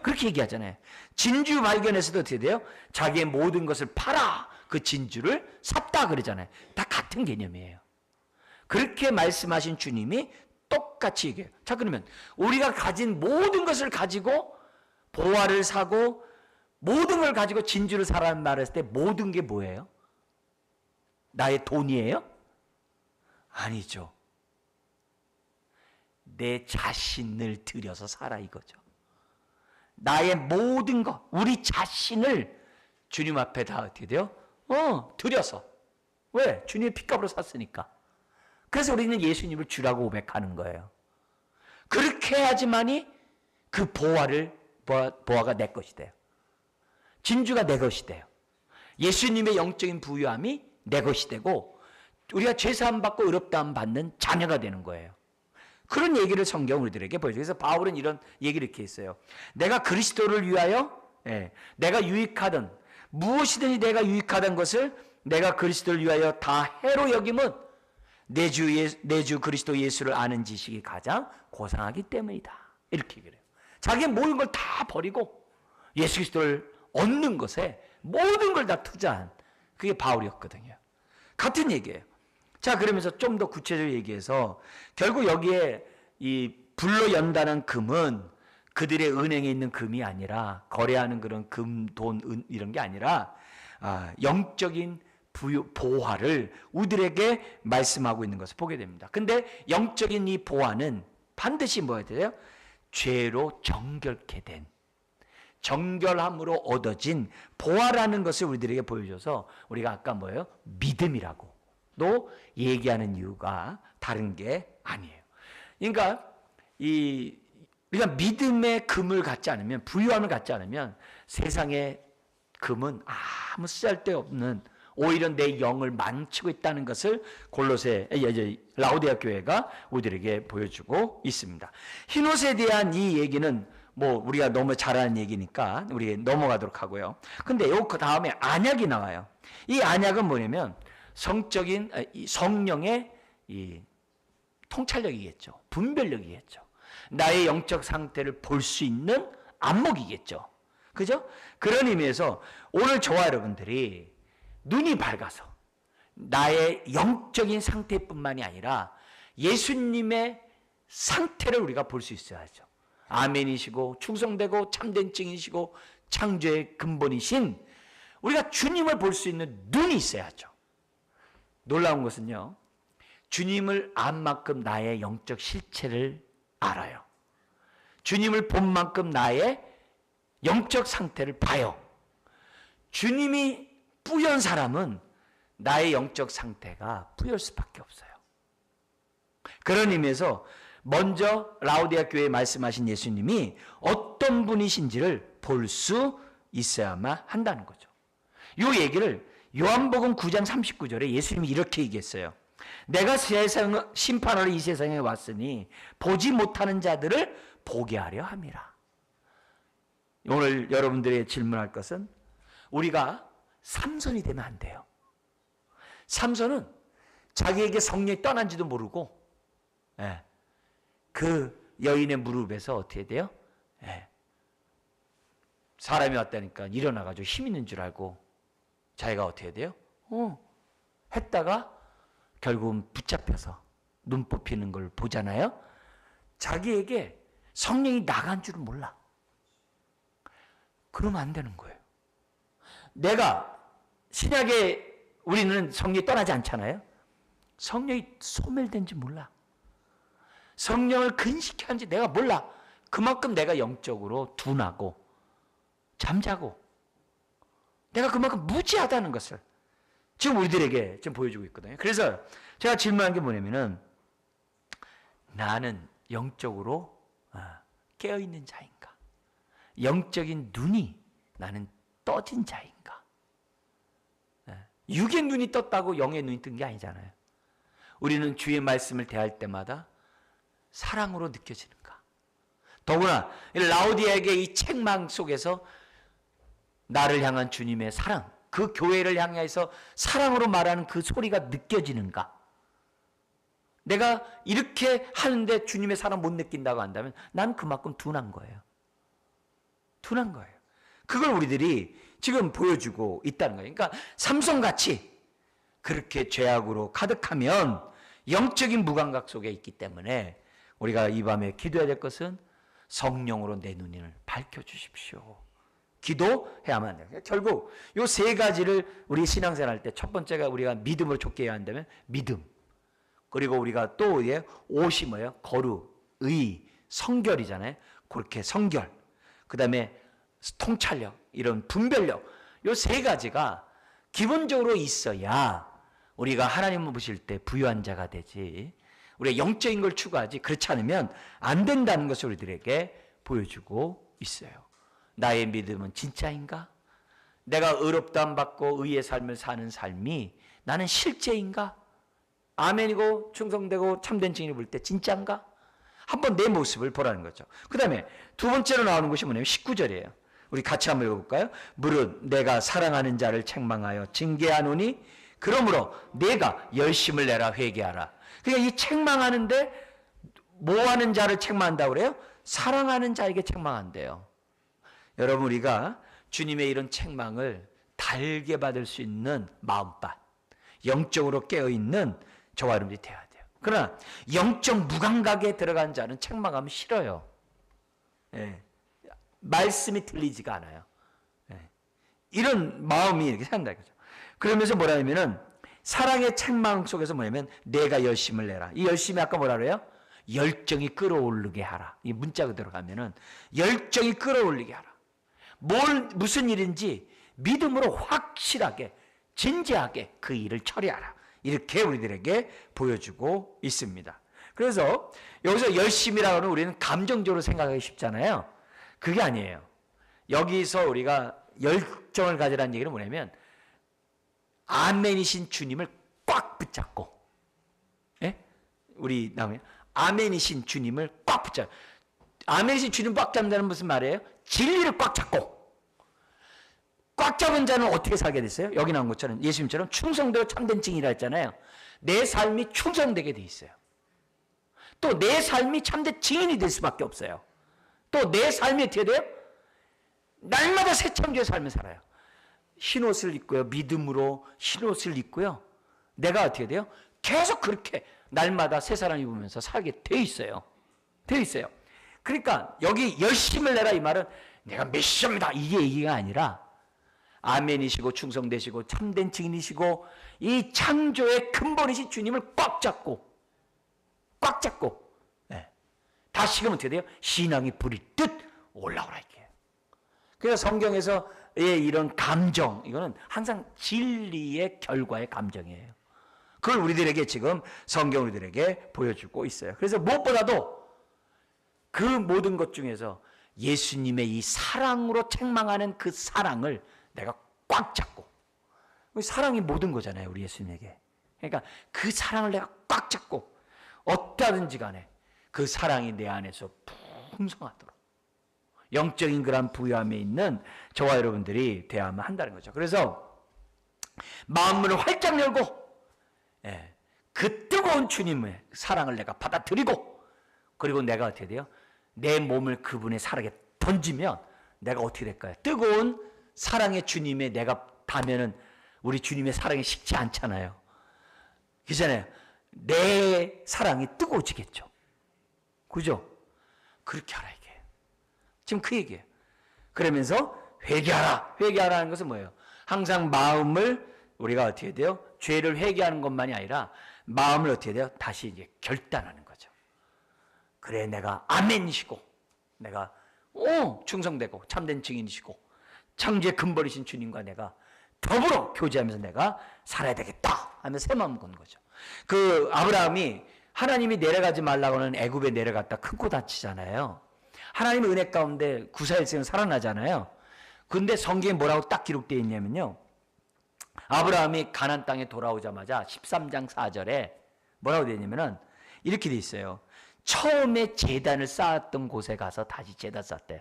그렇게 얘기하잖아요. 진주 발견해서도 어떻게 돼요? 자기의 모든 것을 팔아 그 진주를 샀다 그러잖아요. 다 같은 개념이에요. 그렇게 말씀하신 주님이 똑같이 얘기해요. 자, 그러면 우리가 가진 모든 것을 가지고 보화를 사고 모든 걸 가지고 진주를 사라는 말을 했을 때 모든 게 뭐예요? 나의 돈이에요? 아니죠. 내 자신을 들여서 살아 이거죠. 나의 모든 것, 우리 자신을 주님 앞에 다 어떻게 돼요? 들여서. 왜? 주님의 핏값으로 샀으니까. 그래서 우리는 예수님을 주라고 고백하는 거예요. 그렇게 해야지만이 그 보화가 내 것이 돼요. 진주가 내 것이 돼요. 예수님의 영적인 부유함이 내 것이 되고 우리가 죄사함 받고 의롭다함 받는 자녀가 되는 거예요. 그런 얘기를 성경 우리들에게 보여줘요. 그래서 바울은 이런 얘기를 이렇게 했어요. 내가 그리스도를 위하여 내가 유익하던 무엇이든지 내가 유익하던 것을 내가 그리스도를 위하여 다 해로 여김은 내 주 그리스도 예수를 아는 지식이 가장 고상하기 때문이다. 이렇게 얘기를 해요. 자기의 모든 걸 다 버리고 예수 그리스도를 얻는 것에 모든 걸 다 투자한 그게 바울이었거든요. 같은 얘기예요. 자, 그러면서 좀 더 구체적으로 얘기해서 결국 여기에 이 불로 연다는 금은 그들의 은행에 있는 금이 아니라 거래하는 그런 금, 돈, 은 이런 게 아니라 영적인 보화를 우리들에게 말씀하고 있는 것을 보게 됩니다. 근데 영적인 이 보화는 반드시 뭐야 돼요? 죄로 정결케 된 정결함으로 얻어진 보화라는 것을 우리들에게 보여줘서 우리가 아까 뭐예요? 믿음이라고 또 얘기하는 이유가 다른 게 아니에요. 그러니까 우리가 믿음의 금을 갖지 않으면 부유함을 갖지 않으면 세상의 금은 아무 쓸데없는 오히려 내 영을 망치고 있다는 것을 라오디게아 교회가 우리들에게 보여주고 있습니다. 흰옷에 대한 이 얘기는 뭐 우리가 너무 잘 아는 얘기니까 우리 넘어가도록 하고요. 근데 요 다음에 안약이 나와요. 이 안약은 뭐냐면 성령의 이 통찰력이겠죠. 분별력이겠죠. 나의 영적 상태를 볼 수 있는 안목이겠죠. 그죠? 그런 의미에서 오늘 저와 여러분들이 눈이 밝아서 나의 영적인 상태뿐만이 아니라 예수님의 상태를 우리가 볼 수 있어야죠. 아멘이시고 충성되고 참된 증이시고 창조의 근본이신 우리가 주님을 볼 수 있는 눈이 있어야죠. 놀라운 것은요, 주님을 안 만큼 나의 영적 실체를 알아요. 주님을 본 만큼 나의 영적 상태를 봐요. 주님이 뿌연 사람은 나의 영적 상태가 뿌열 수밖에 없어요. 그런 의미에서 먼저 라오디게아 교회에 말씀하신 예수님이 어떤 분이신지를 볼 수 있어야만 한다는 거죠. 이 얘기를 요한복음 9장 39절에 예수님이 이렇게 얘기했어요. 내가 심판하러 이 세상에 왔으니 보지 못하는 자들을 보게 하려 함이라. 오늘 여러분들이 질문할 것은 우리가 삼손이 되면 안 돼요. 삼손은 자기에게 성령이 떠난지도 모르고 그 여인의 무릎에서 어떻게 돼요? 사람이 왔다니까 일어나가지고 힘 있는 줄 알고 자기가 어떻게 돼요? 했다가 결국은 붙잡혀서 눈 뽑히는 걸 보잖아요. 자기에게 성령이 나간 줄은 몰라. 그러면 안 되는 거예요. 내가 신약에 우리는 성령이 떠나지 않잖아요. 성령이 소멸된지 몰라. 성령을 근식해 하는지 내가 몰라. 그만큼 내가 영적으로 둔하고 잠자고 내가 그만큼 무지하다는 것을 지금 우리들에게 지금 보여주고 있거든요. 그래서 제가 질문한 게 뭐냐면은 나는 영적으로 깨어있는 자인가? 영적인 눈이 나는 떠진 자인가? 육의 눈이 떴다고 영의 눈이 뜬 게 아니잖아요. 우리는 주의 말씀을 대할 때마다 사랑으로 느껴지는가? 더구나 라오디아에게 이 책망 속에서 나를 향한 주님의 사랑, 그 교회를 향해서 사랑으로 말하는 그 소리가 느껴지는가? 내가 이렇게 하는데 주님의 사랑 못 느낀다고 한다면 난 그만큼 둔한 거예요. 둔한 거예요. 그걸 우리들이 지금 보여주고 있다는 거예요. 그러니까 삼손같이 그렇게 죄악으로 가득하면 영적인 무감각 속에 있기 때문에 우리가 이 밤에 기도해야 될 것은 성령으로 내 눈을 밝혀주십시오. 기도해야만 돼요. 결국 이 세 가지를 우리 신앙생활 할 때 첫 번째가 우리가 믿음으로 좇게 해야 한다면 믿음. 그리고 우리가 또 옷이 뭐예요? 거룩, 의, 성결이잖아요. 그렇게 성결. 그 다음에 통찰력, 이런 분별력. 이 세 가지가 기본적으로 있어야 우리가 하나님을 보실 때 부유한 자가 되지. 우리가 영적인 걸 추구하지. 그렇지 않으면 안 된다는 것을 우리들에게 보여주고 있어요. 나의 믿음은 진짜인가? 내가 의롭다함 받고 의의 삶을 사는 삶이 나는 실제인가? 아멘이고 충성되고 참된 증인을 볼 때 진짜인가? 한번 내 모습을 보라는 거죠. 그 다음에 두 번째로 나오는 것이 뭐냐면 19절이에요. 우리 같이 한번 읽어볼까요? 무릇 내가 사랑하는 자를 책망하여 징계하노니 그러므로 내가 열심을 내라 회개하라. 그러니까 이 책망하는데 뭐 하는 자를 책망한다고 그래요? 사랑하는 자에게 책망한대요. 여러분, 우리가 주님의 이런 책망을 달게 받을 수 있는 마음밭, 영적으로 깨어있는 저와 여러분들이 되어야 돼요. 그러나 영적 무감각에 들어간 자는 책망하면 싫어요. 예. 말씀이 들리지가 않아요. 예. 이런 마음이 이렇게 산다 이거죠. 그러면서 뭐라 하면은 사랑의 책망 속에서 뭐냐면 내가 열심을 내라. 이 열심이 아까 뭐라 그래요? 열정이 끌어오르게 하라. 이 문자가 들어가면은 열정이 끌어올리게 하라. 무슨 일인지 믿음으로 확실하게 진지하게 그 일을 처리하라. 이렇게 우리들에게 보여주고 있습니다. 그래서 여기서 열심이라고 하면 우리는 감정적으로 생각하기 쉽잖아요. 그게 아니에요. 여기서 우리가 열정을 가지라는 얘기는 뭐냐면 아멘이신 주님을 꽉 붙잡고, 예? 우리 나오면 아멘이신 주님을 꽉 붙잡고, 아멘이신 주님 꽉 잡는다는 무슨 말이에요? 진리를 꽉 잡고. 꽉 잡은 자는 어떻게 살게 됐어요? 여기 나온 것처럼 예수님처럼 충성되고 참된 증인이라 했잖아요. 내 삶이 충성되게 돼 있어요. 또 내 삶이 참된 증인이 될 수밖에 없어요. 또 내 삶이 어떻게 돼요? 날마다 새 창조의 삶을 살아요. 흰옷을 입고요. 믿음으로 흰옷을 입고요. 내가 어떻게 돼요? 계속 그렇게 날마다 새 사람 입으면서 살게 돼 있어요. 돼 있어요. 그러니까 여기 열심을 내라 이 말은 내가 메시아입니다 이게 얘기가 아니라 아멘이시고 충성되시고 참된 증인이시고 이 창조의 근본이신 주님을 꽉 잡고 네. 다시금 어떻게 돼요? 신앙이 불이 뜻 올라오라 이게. 그래서 성경에서 이런 감정, 이거는 항상 진리의 결과의 감정이에요. 그걸 우리들에게 지금 성경 우리들에게 보여주고 있어요. 그래서 무엇보다도 그 모든 것 중에서 예수님의 이 사랑으로 책망하는 그 사랑을 내가 꽉 잡고, 사랑이 모든 거잖아요, 우리 예수님에게. 그러니까 그 사랑을 내가 꽉 잡고 어떠하든지 간에 그 사랑이 내 안에서 풍성하도록 영적인 그런 부유함에 있는 저와 여러분들이 되어야만 한다는 거죠. 그래서 마음문을 활짝 열고 그 뜨거운 주님의 사랑을 내가 받아들이고, 그리고 내가 어떻게 돼요? 내 몸을 그분의 사랑에 던지면 내가 어떻게 될까요? 뜨거운 사랑의 주님에 내가 닿으면은 우리 주님의 사랑이 식지 않잖아요. 그잖아요. 내 사랑이 뜨거워지겠죠. 그죠? 그렇게 하라 이게. 지금 그 얘기예요. 그러면서 회개하라. 회개하라는 것은 뭐예요? 항상 마음을 우리가 어떻게 돼요? 죄를 회개하는 것만이 아니라 마음을 어떻게 돼요? 다시 이제 결단하는 거죠. 그래, 내가 아멘이시고, 내가 충성되고 참된 증인이시고 창조의 근본이신 주님과 내가 더불어 교제하면서 내가 살아야 되겠다 하면서 새 마음 건 거죠. 그 아브라함이 하나님이 내려가지 말라고 하는 애굽에 내려갔다 크고 다치잖아요. 하나님의 은혜 가운데 구사일생은 살아나잖아요. 근데 성경에 뭐라고 딱 기록되어 있냐면요, 아브라함이 가나안 땅에 돌아오자마자 13장 4절에 뭐라고 되어 있냐면은 이렇게 되어 있어요. 처음에 제단을 쌓았던 곳에 가서 다시 제단 쌓았대요.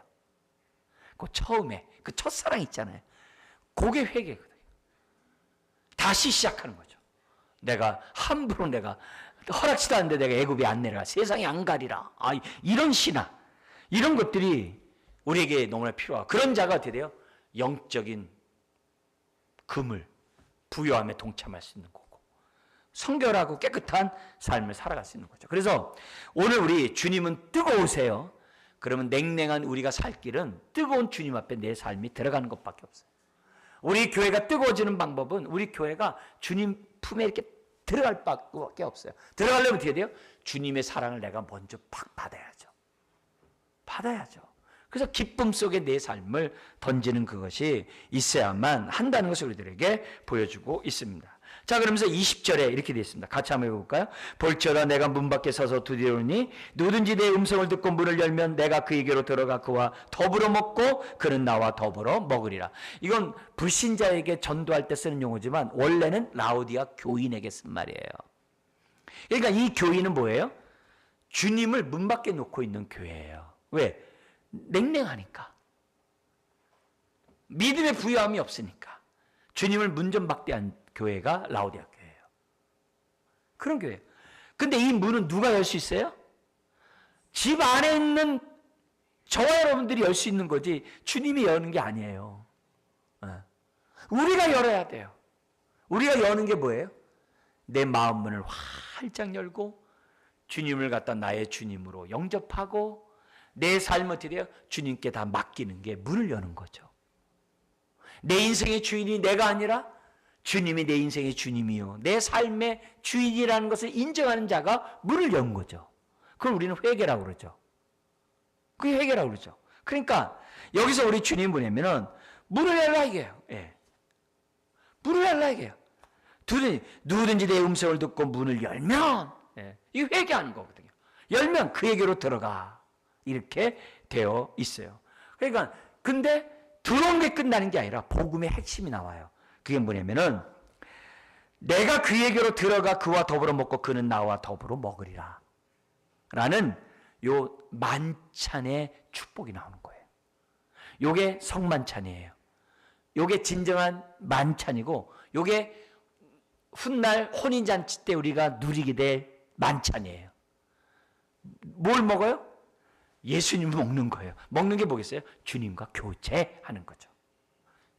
그 처음에 그 첫사랑 있잖아요. 그게 회개거든요. 다시 시작하는 거죠. 내가 함부로 내가 허락지도 않는데 내가 애굽에 안 내려가, 세상에 안 가리라, 이런 신화, 이런 것들이 우리에게 너무나 필요하고, 그런 자가 어떻게 돼요? 영적인 금을 부요함에 동참할 수 있는 거고 성결하고 깨끗한 삶을 살아갈 수 있는 거죠. 그래서 오늘 우리 주님은 뜨거우세요. 그러면 냉랭한 우리가 살 길은 뜨거운 주님 앞에 내 삶이 들어가는 것밖에 없어요. 우리 교회가 뜨거워지는 방법은 우리 교회가 주님 품에 이렇게 들어갈 밖에 없어요. 들어가려면 어떻게 돼요? 주님의 사랑을 내가 먼저 팍 받아야죠. 그래서 기쁨 속에 내 삶을 던지는 그것이 있어야만 한다는 것을 우리들에게 보여주고 있습니다. 자, 그러면서 20절에 이렇게 되어 있습니다. 같이 한번 읽어볼까요? 볼지어다 내가 문 밖에 서서 두드리니 누구든지 내 음성을 듣고 문을 열면 내가 그에게로 들어가 그와 더불어 먹고 그는 나와 더불어 먹으리라. 이건 불신자에게 전도할 때 쓰는 용어지만 원래는 라오디아 교인에게 쓴 말이에요. 그러니까 이 교인은 뭐예요? 주님을 문 밖에 놓고 있는 교회예요. 왜? 냉랭하니까. 믿음의 부유함이 없으니까. 주님을 문전박대한 교회가 라오디아 교회예요. 그런 교회예요. 근데 이 문은 누가 열 수 있어요? 집 안에 있는 저와 여러분들이 열 수 있는 거지 주님이 여는 게 아니에요. 우리가 열어야 돼요. 우리가 여는 게 뭐예요? 내 마음 문을 활짝 열고 주님을 갖다 나의 주님으로 영접하고 내 삶을 어떻게 돼요? 주님께 다 맡기는 게 문을 여는 거죠. 내 인생의 주인이 내가 아니라 주님이 내 인생의 주님이요, 내 삶의 주인이라는 것을 인정하는 자가 문을 연 거죠. 그걸 우리는 회개라고 그러죠. 그게 회개라고 그러죠. 그러니까 여기서 우리 주님 뭐냐면은 문을 열라 이게요. 예. 문을 열라 이게요. 누구든지 내 음성을 듣고 문을 열면, 예. 이거 회개하는 거거든요. 열면 그에게로 들어가. 이렇게 되어 있어요. 그러니까 근데 들어온 게 끝나는 게 아니라 복음의 핵심이 나와요. 그게 뭐냐면은 내가 그에게로 들어가 그와 더불어 먹고 그는 나와 더불어 먹으리라 라는 요 만찬의 축복이 나오는 거예요. 요게 성만찬이에요. 요게 진정한 만찬이고 요게 훗날 혼인잔치 때 우리가 누리게 될 만찬이에요. 뭘 먹어요? 예수님을 먹는 거예요. 먹는 게 뭐겠어요? 주님과 교제하는 거죠.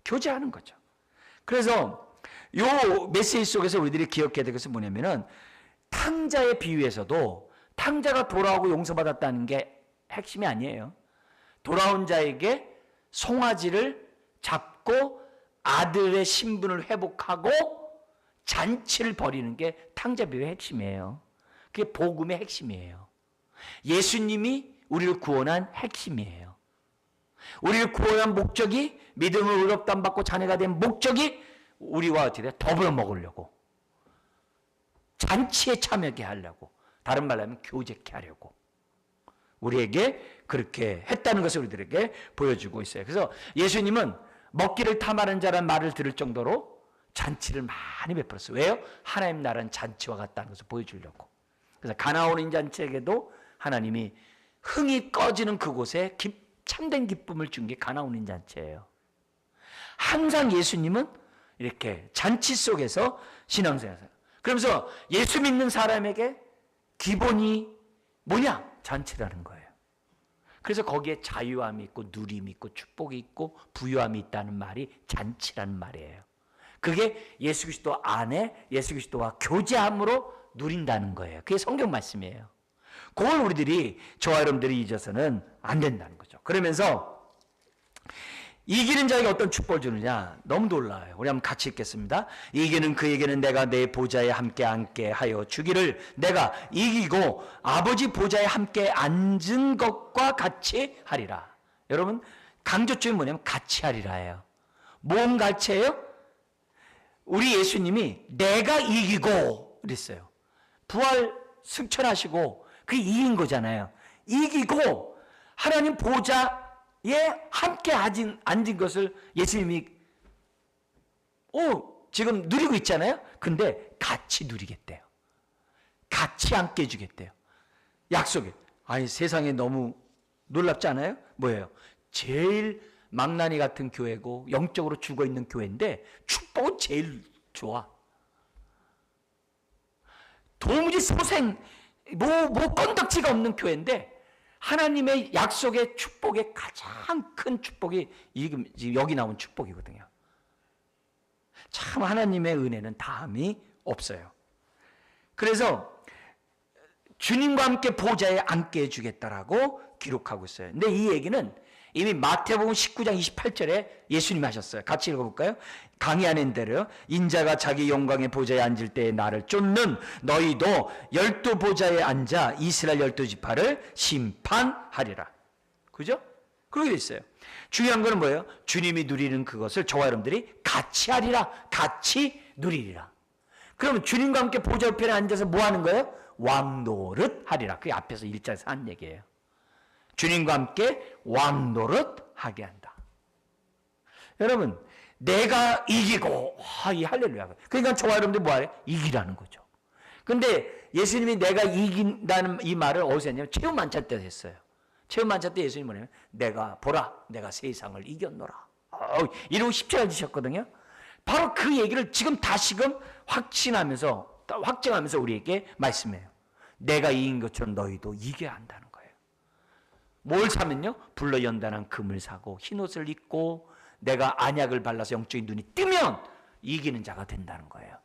교제하는 거죠. 그래서 요 메시지 속에서 우리들이 기억해야 될 것은 뭐냐면은 탕자의 비유에서도 탕자가 돌아오고 용서받았다는 게 핵심이 아니에요. 돌아온 자에게 송아지를 잡고 아들의 신분을 회복하고 잔치를 벌이는 게 탕자 비유의 핵심이에요. 그게 복음의 핵심이에요. 예수님이 우리를 구원한 핵심이에요. 우리를 구원한 목적이 믿음을 의롭다 받고 자녀가 된 목적이 우리와 어떻게 돼? 더불어 먹으려고, 잔치에 참여하게 하려고, 다른 말로 하면 교제케 하려고 우리에게 그렇게 했다는 것을 우리들에게 보여주고 있어요. 그래서 예수님은 먹기를 탐하는 자란 말을 들을 정도로 잔치를 많이 베풀었어요. 왜요? 하나님 나라는 잔치와 같다는 것을 보여주려고. 그래서 가나온 잔치에게도 하나님이 흥이 꺼지는 그곳에 참된 기쁨을 준 게 가나온 잔치예요. 항상 예수님은 이렇게 잔치 속에서 신앙생활을. 그러면서 예수 믿는 사람에게 기본이 뭐냐? 잔치라는 거예요. 그래서 거기에 자유함이 있고 누림이 있고 축복이 있고 부유함이 있다는 말이 잔치라는 말이에요. 그게 예수 그리스도 안에 예수 그리스도와 교제함으로 누린다는 거예요. 그게 성경 말씀이에요. 그걸 우리들이, 저와 여러분들이 잊어서는 안 된다는 거죠. 그러면서 이기는 자에게 어떤 축복을 주느냐? 너무 놀라워요. 우리 한번 같이 읽겠습니다. 이기는 그에게는 내가 내 보좌에 함께 앉게 하여 주기를, 내가 이기고 아버지 보좌에 함께 앉은 것과 같이 하리라. 여러분, 강조점이 뭐냐면 같이 하리라예요. 뭔 같이예요? 우리 예수님이 내가 이기고 그랬어요. 부활 승천하시고 그게 이긴 거잖아요. 이기고 하나님 보좌에 함께 앉은 것을 예수님이 지금 누리고 있잖아요. 근데 같이 누리겠대요. 같이 앉게 해주겠대요. 약속에. 아니, 세상에 너무 놀랍지 않아요? 뭐예요? 제일 망나니 같은 교회고 영적으로 죽어있는 교회인데 축복은 제일 좋아. 도무지 소생 건덕지가 없는 교회인데 하나님의 약속의 축복의 가장 큰 축복이 지금 여기 나온 축복이거든요. 참 하나님의 은혜는 다함이 없어요. 그래서 주님과 함께 보좌에 앉게 해주겠다라고 기록하고 있어요. 근데 이 얘기는 이미 마태복음 19장 28절에 예수님이 하셨어요. 같이 읽어볼까요? 강의하는 대로 인자가 자기 영광의 보좌에 앉을 때에 나를 쫓는 너희도 12 보좌에 앉아 이스라엘 12지파를 심판하리라. 그죠? 그렇게 돼 있어요. 중요한 거는 뭐예요? 주님이 누리는 그것을 저와 여러분들이 같이 하리라. 같이 누리리라. 그러면 주님과 함께 보좌 옆에 앉아서 뭐 하는 거예요? 왕노릇 하리라. 그게 앞에서 1장에서 한 얘기예요. 주님과 함께 왕노릇 하게 한다. 여러분, 내가 이기고, 이 할렐루야. 그러니까 저와 여러분들이 뭐 하래요? 이기라는 거죠. 근데 예수님이 내가 이긴다는 이 말을 어디서 했냐면 체험 만찬 때 했어요. 체험 만찬 때 예수님이 뭐냐면 내가 세상을 이겼노라. 이러고 십자가 지셨거든요. 바로 그 얘기를 지금 다시금 확증하면서 우리에게 말씀해요. 내가 이긴 것처럼 너희도 이겨야 한다는 거예요. 뭘 사면요? 불러 연단한 금을 사고 흰옷을 입고 내가 안약을 발라서 영적인 눈이 뜨면 이기는 자가 된다는 거예요.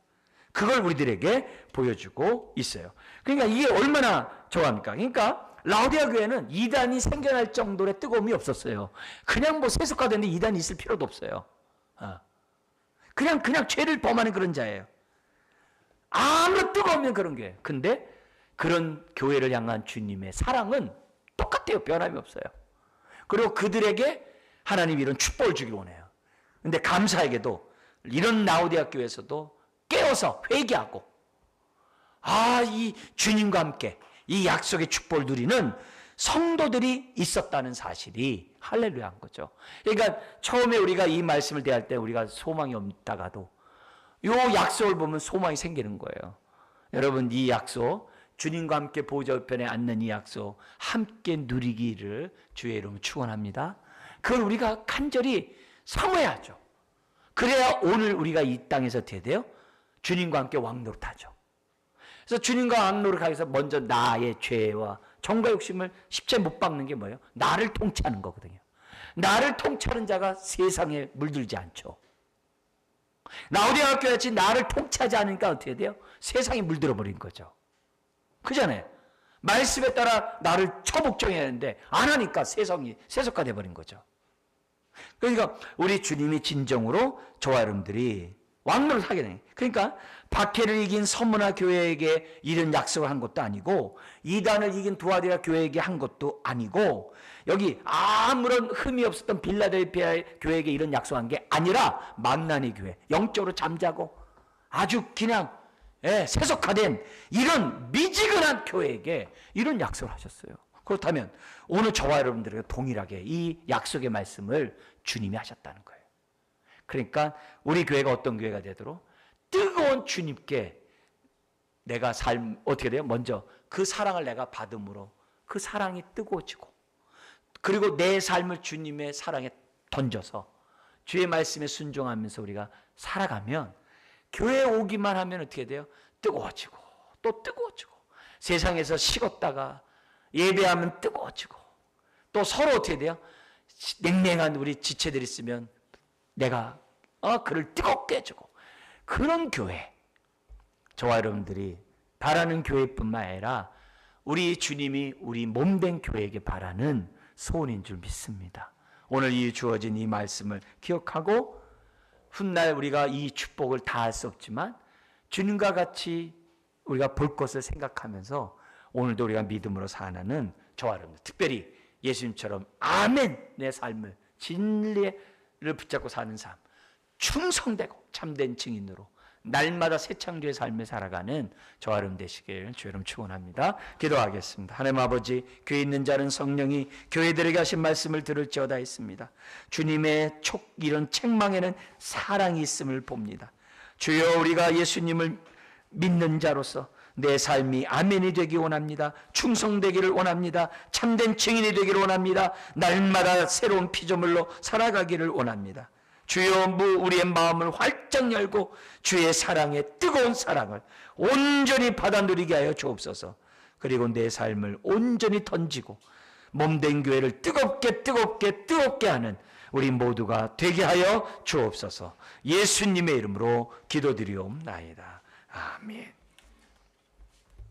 그걸 우리들에게 보여주고 있어요. 그러니까 이게 얼마나 좋아합니까? 그러니까 라오디아 교회는 이단이 생겨날 정도의 뜨거움이 없었어요. 그냥 세속화되는데 이단이 있을 필요도 없어요. 그냥 죄를 범하는 그런 자예요. 아무런 뜨거움이 그런 교회. 근데 그런 교회를 향한 주님의 사랑은 똑같아요. 변함이 없어요. 그리고 그들에게 하나님이 이런 축복을 주길 원해요. 근데 감사하게도 이런 라오디아 교회에서도 깨어서 회개하고 이 주님과 함께 이 약속의 축복을 누리는 성도들이 있었다는 사실이 할렐루야한 거죠. 그러니까 처음에 우리가 이 말씀을 대할 때 우리가 소망이 없다가도 이 약속을 보면 소망이 생기는 거예요. 여러분, 이 약속, 주님과 함께 보좌 우편에 앉는 이 약속 함께 누리기를 주의 이름으로 축원합니다. 그걸 우리가 간절히 사모해야죠. 그래야 오늘 우리가 이 땅에서 어떻게 돼요? 주님과 함께 왕노릇하죠. 그래서 주님과 왕노릇하기 위해서 먼저 나의 죄와 정과 욕심을 십자에 못 박는 게 뭐예요? 나를 통치하는 거거든요. 나를 통치하는 자가 세상에 물들지 않죠. 라오디아 교회같이 나를 통치하지 않으니까 어떻게 돼요? 세상에 물들어 버린 거죠. 그잖아요. 말씀에 따라 나를 처복종해야 하는데 안 하니까 세상이 세속화돼 버린 거죠. 그러니까 우리 주님이 진정으로 저와 여러분들이 왕노릇 하게 돼요. 그러니까 박해를 이긴 서문화 교회에게 이런 약속을 한 것도 아니고 이단을 이긴 두아디라 교회에게 한 것도 아니고 여기 아무런 흠이 없었던 빌라델피아 교회에게 이런 약속한 게 아니라 망나니 교회, 영적으로 잠자고 아주 그냥 세속화된 이런 미지근한 교회에게 이런 약속을 하셨어요. 그렇다면 오늘 저와 여러분들에게 동일하게 이 약속의 말씀을 주님이 하셨다는 거예요. 그러니까 우리 교회가 어떤 교회가 되도록 뜨거운 주님께 내가 어떻게 돼요? 먼저 그 사랑을 내가 받음으로 그 사랑이 뜨거워지고 그리고 내 삶을 주님의 사랑에 던져서 주의 말씀에 순종하면서 우리가 살아가면 교회에 오기만 하면 어떻게 돼요? 뜨거워지고 또 뜨거워지고 세상에서 식었다가 예배하면 뜨거워지고 또 서로 어떻게 돼요? 냉랭한 우리 지체들이 있으면 내가 그를 뜨겁게 해주고 그런 교회 저와 여러분들이 바라는 교회뿐만 아니라 우리 주님이 우리 몸된 교회에게 바라는 소원인 줄 믿습니다. 오늘 이 주어진 이 말씀을 기억하고 훗날 우리가 이 축복을 다 할 수 없지만 주님과 같이 우리가 볼 것을 생각하면서 오늘도 우리가 믿음으로 사는 저와 여러분들, 특별히 예수님처럼 아멘 내 삶을 진리를 붙잡고 사는 삶, 충성되고 참된 증인으로 날마다 새 창조의 삶을 살아가는 저와 여러분 되시길 주 여러분 축원합니다. 기도하겠습니다. 하나님 아버지, 교회에 있는 자는 성령이 교회들에게 하신 말씀을 들을지어다 했습니다. 주님의 이런 책망에는 사랑이 있음을 봅니다. 주여, 우리가 예수님을 믿는 자로서 내 삶이 아멘이 되기 원합니다. 충성되기를 원합니다. 참된 증인이 되기를 원합니다. 날마다 새로운 피조물로 살아가기를 원합니다. 주여, 우리의 마음을 활짝 열고 주의 사랑의 뜨거운 사랑을 온전히 받아 누리게 하여 주옵소서. 그리고 내 삶을 온전히 던지고 몸된 교회를 뜨겁게 하는 우리 모두가 되게 하여 주옵소서. 예수님의 이름으로 기도드리옵나이다. 아멘.